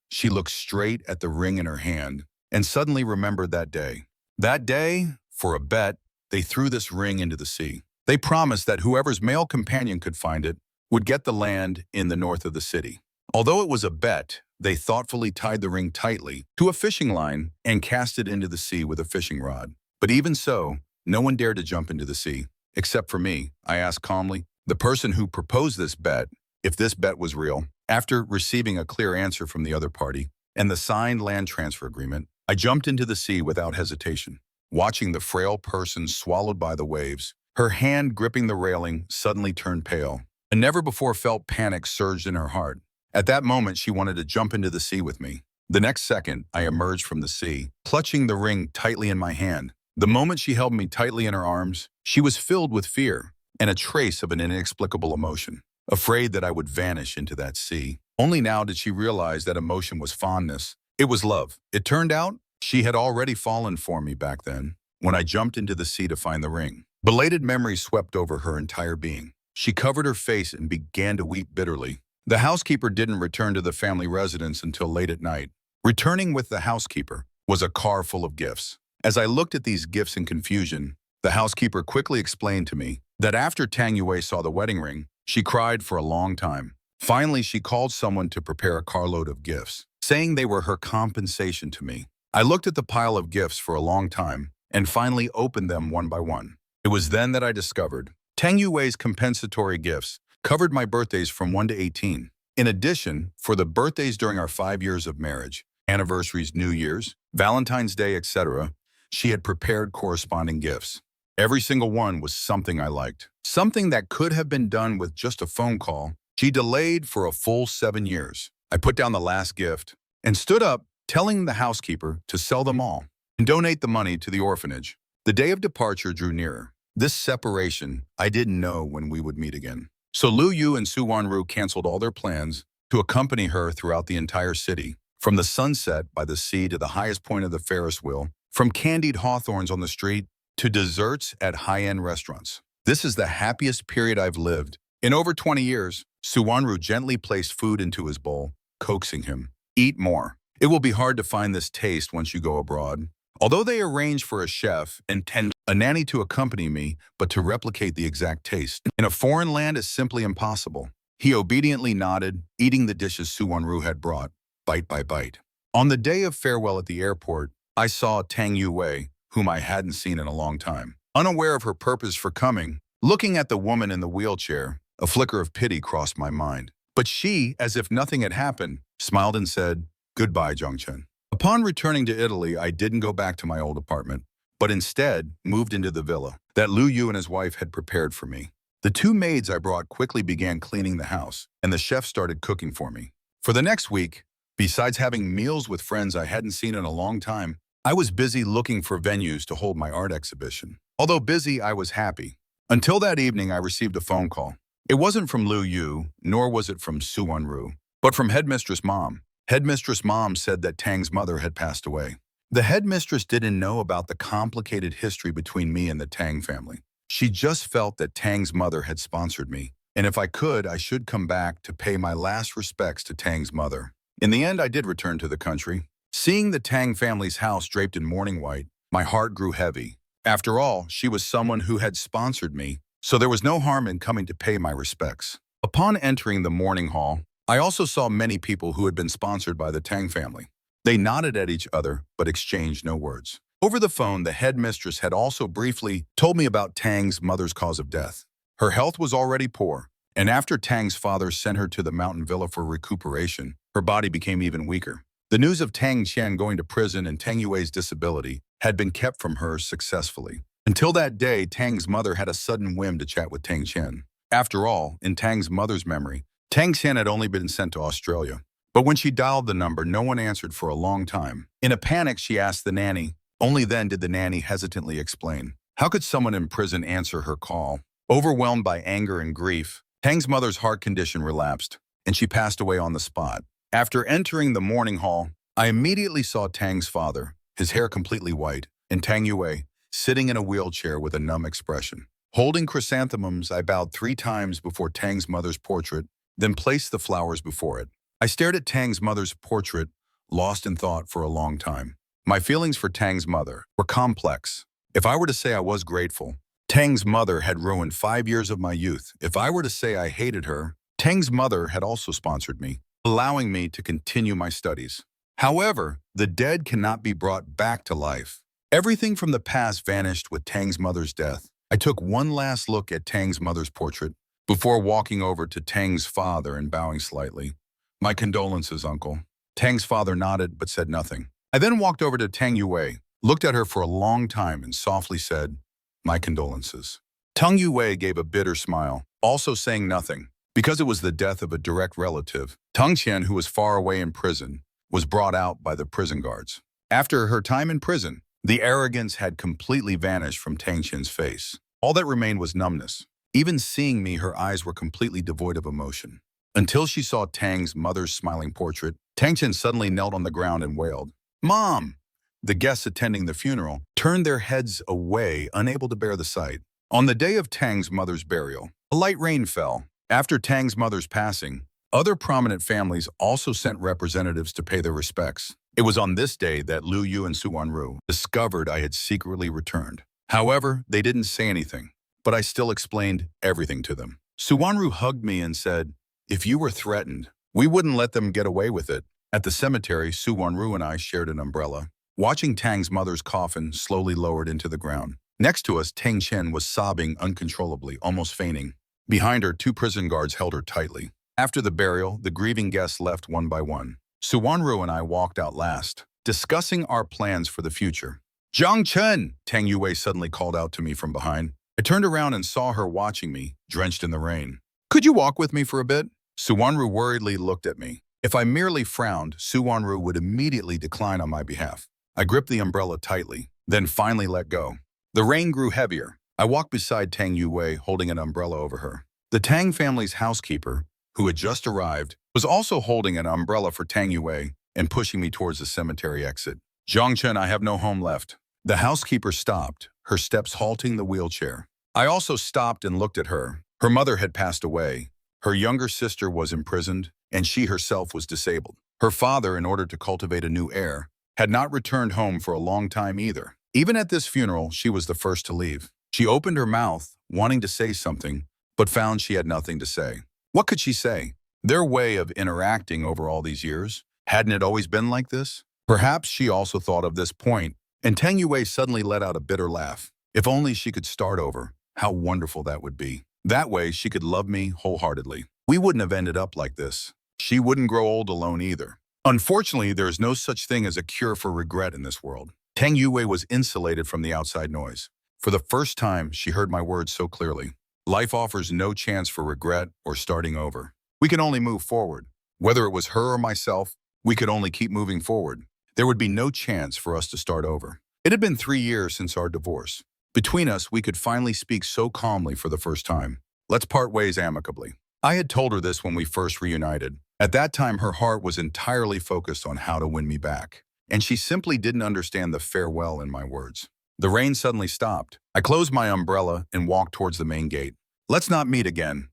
She looked straight at the ring in her hand and suddenly remembered that day. That day, for a bet, they threw this ring into the sea. They promised that whoever's male companion could find it would get the land in the north of the city. Although it was a bet, they thoughtfully tied the ring tightly to a fishing line and cast it into the sea with a fishing rod. But even so, no one dared to jump into the sea. Except for me, I asked calmly, the person who proposed this bet, if this bet was real. After receiving a clear answer from the other party and the signed land transfer agreement, I jumped into the sea without hesitation. Watching the frail person swallowed by the waves, her hand gripping the railing suddenly turned pale. A never-before-felt panic surged in her heart. At that moment, she wanted to jump into the sea with me. The next second, I emerged from the sea, clutching the ring tightly in my hand. The moment she held me tightly in her arms, she was filled with fear and a trace of an inexplicable emotion, afraid that I would vanish into that sea. Only now did she realize that emotion was fondness. It was love. It turned out she had already fallen for me back then, when I jumped into the sea to find the ring. Belated memories swept over her entire being. She covered her face and began to weep bitterly. The housekeeper didn't return to the family residence until late at night. Returning with the housekeeper was a car full of gifts. As I looked at these gifts in confusion, the housekeeper quickly explained to me that after Tang Yue saw the wedding ring, she cried for a long time. Finally, she called someone to prepare a carload of gifts, saying they were her compensation to me. I looked at the pile of gifts for a long time and finally opened them one by one. It was then that I discovered Tang Yue's compensatory gifts covered my birthdays from 1 to 18. In addition, for the birthdays during our 5 years of marriage, anniversaries, New Year's, Valentine's Day, etc., she had prepared corresponding gifts. Every single one was something I liked. Something that could have been done with just a phone call. She delayed for a full 7 years. I put down the last gift and stood up, telling the housekeeper to sell them all and donate the money to the orphanage. The day of departure drew nearer. This separation, I didn't know when we would meet again. So Lu Yu and Su Wanru canceled all their plans to accompany her throughout the entire city, from the sunset by the sea to the highest point of the Ferris wheel, from candied hawthorns on the street to desserts at high-end restaurants. This is the happiest period I've lived. In over 20 years, Su Wanru gently placed food into his bowl, coaxing him, "Eat more. It will be hard to find this taste once you go abroad." Although they arranged for a chef and a nanny to accompany me, but to replicate the exact taste in a foreign land is simply impossible. He obediently nodded, eating the dishes Su Wanru had brought, bite by bite. On the day of farewell at the airport, I saw Tang Yue, whom I hadn't seen in a long time. Unaware of her purpose for coming, looking at the woman in the wheelchair, a flicker of pity crossed my mind. But she, as if nothing had happened, smiled and said, "Goodbye, Zhongchen." Upon returning to Italy, I didn't go back to my old apartment, but instead moved into the villa that Lu Yu and his wife had prepared for me. The 2 maids I brought quickly began cleaning the house, and the chef started cooking for me. For the next week, besides having meals with friends I hadn't seen in a long time, I was busy looking for venues to hold my art exhibition. Although busy, I was happy. Until that evening, I received a phone call. It wasn't from Lu Yu, nor was it from Su Wanru, but from Headmistress Mom. Headmistress Mom said that Tang's mother had passed away. The headmistress didn't know about the complicated history between me and the Tang family. She just felt that Tang's mother had sponsored me, and if I could, I should come back to pay my last respects to Tang's mother. In the end, I did return to the country. Seeing the Tang family's house draped in mourning white, my heart grew heavy. After all, she was someone who had sponsored me, so there was no harm in coming to pay my respects. Upon entering the mourning hall, I also saw many people who had been sponsored by the Tang family. They nodded at each other, but exchanged no words. Over the phone, the headmistress had also briefly told me about Tang's mother's cause of death. Her health was already poor, and after Tang's father sent her to the mountain villa for recuperation, her body became even weaker. The news of Tang Qian going to prison and Tang Yue's disability had been kept from her successfully. Until that day, Tang's mother had a sudden whim to chat with Tang Qian. After all, in Tang's mother's memory, Tang Qian had only been sent to Australia. But when she dialed the number, no one answered for a long time. In a panic, she asked the nanny. Only then did the nanny hesitantly explain. How could someone in prison answer her call? Overwhelmed by anger and grief, Tang's mother's heart condition relapsed, and she passed away on the spot. After entering the mourning hall, I immediately saw Tang's father, his hair completely white, and Tang Yue, sitting in a wheelchair with a numb expression. Holding chrysanthemums, I bowed 3 times before Tang's mother's portrait, then placed the flowers before it. I stared at Tang's mother's portrait, lost in thought for a long time. My feelings for Tang's mother were complex. If I were to say I was grateful, Tang's mother had ruined 5 years of my youth. If I were to say I hated her, Tang's mother had also sponsored me, allowing me to continue my studies. However, the dead cannot be brought back to life. Everything from the past vanished with Tang's mother's death. I took one last look at Tang's mother's portrait before walking over to Tang's father and bowing slightly. My condolences, uncle. Tang's father nodded but said nothing. I then walked over to Tang Yue, looked at her for a long time and softly said, my condolences. Tang Yue gave a bitter smile, also saying nothing. Because it was the death of a direct relative, Tang Qian, who was far away in prison, was brought out by the prison guards. After her time in prison, the arrogance had completely vanished from Tang Qian's face. All that remained was numbness. Even seeing me, her eyes were completely devoid of emotion. Until she saw Tang's mother's smiling portrait, Tang Qian suddenly knelt on the ground and wailed, Mom! The guests attending the funeral turned their heads away, unable to bear the sight. On the day of Tang's mother's burial, a light rain fell. After Tang's mother's passing, other prominent families also sent representatives to pay their respects. It was on this day that Lu Yu and Su Wanru discovered I had secretly returned. However, they didn't say anything, but I still explained everything to them. Su Wanru hugged me and said, if you were threatened, we wouldn't let them get away with it. At the cemetery, Su Wanru and I shared an umbrella, watching Tang's mother's coffin slowly lowered into the ground. Next to us, Tang Qian was sobbing uncontrollably, almost fainting. Behind her, 2 prison guards held her tightly. After the burial, the grieving guests left one by one. Su Wanru and I walked out last, discussing our plans for the future. Zhang Chen! Tang Yue suddenly called out to me from behind. I turned around and saw her watching me, drenched in the rain. Could you walk with me for a bit? Su Wanru worriedly looked at me. If I merely frowned, Su Wanru would immediately decline on my behalf. I gripped the umbrella tightly, then finally let go. The rain grew heavier. I walked beside Tang Yue, holding an umbrella over her. The Tang family's housekeeper, who had just arrived, was also holding an umbrella for Tang Yue and pushing me towards the cemetery exit. Zhang Chen, I have no home left. The housekeeper stopped, her steps halting the wheelchair. I also stopped and looked at her. Her mother had passed away. Her younger sister was imprisoned, and she herself was disabled. Her father, in order to cultivate a new heir, had not returned home for a long time either. Even at this funeral, she was the first to leave. She opened her mouth, wanting to say something, but found she had nothing to say. What could she say? Their way of interacting over all these years, hadn't it always been like this? Perhaps she also thought of this point, and Tang Yue suddenly let out a bitter laugh. If only she could start over, how wonderful that would be. That way, she could love me wholeheartedly. We wouldn't have ended up like this. She wouldn't grow old alone either. Unfortunately, there is no such thing as a cure for regret in this world. Tang Yue was insulated from the outside noise. For the first time, she heard my words so clearly. Life offers no chance for regret or starting over. We can only move forward. Whether it was her or myself, we could only keep moving forward. There would be no chance for us to start over. It had been 3 years since our divorce. Between us, we could finally speak so calmly for the first time. Let's part ways amicably. I had told her this when we first reunited. At that time, her heart was entirely focused on how to win me back, and she simply didn't understand the farewell in my words. The rain suddenly stopped. I closed my umbrella and walked towards the main gate. Let's not meet again.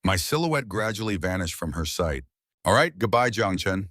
My silhouette gradually vanished from her sight. All right, goodbye, Zhang Chen.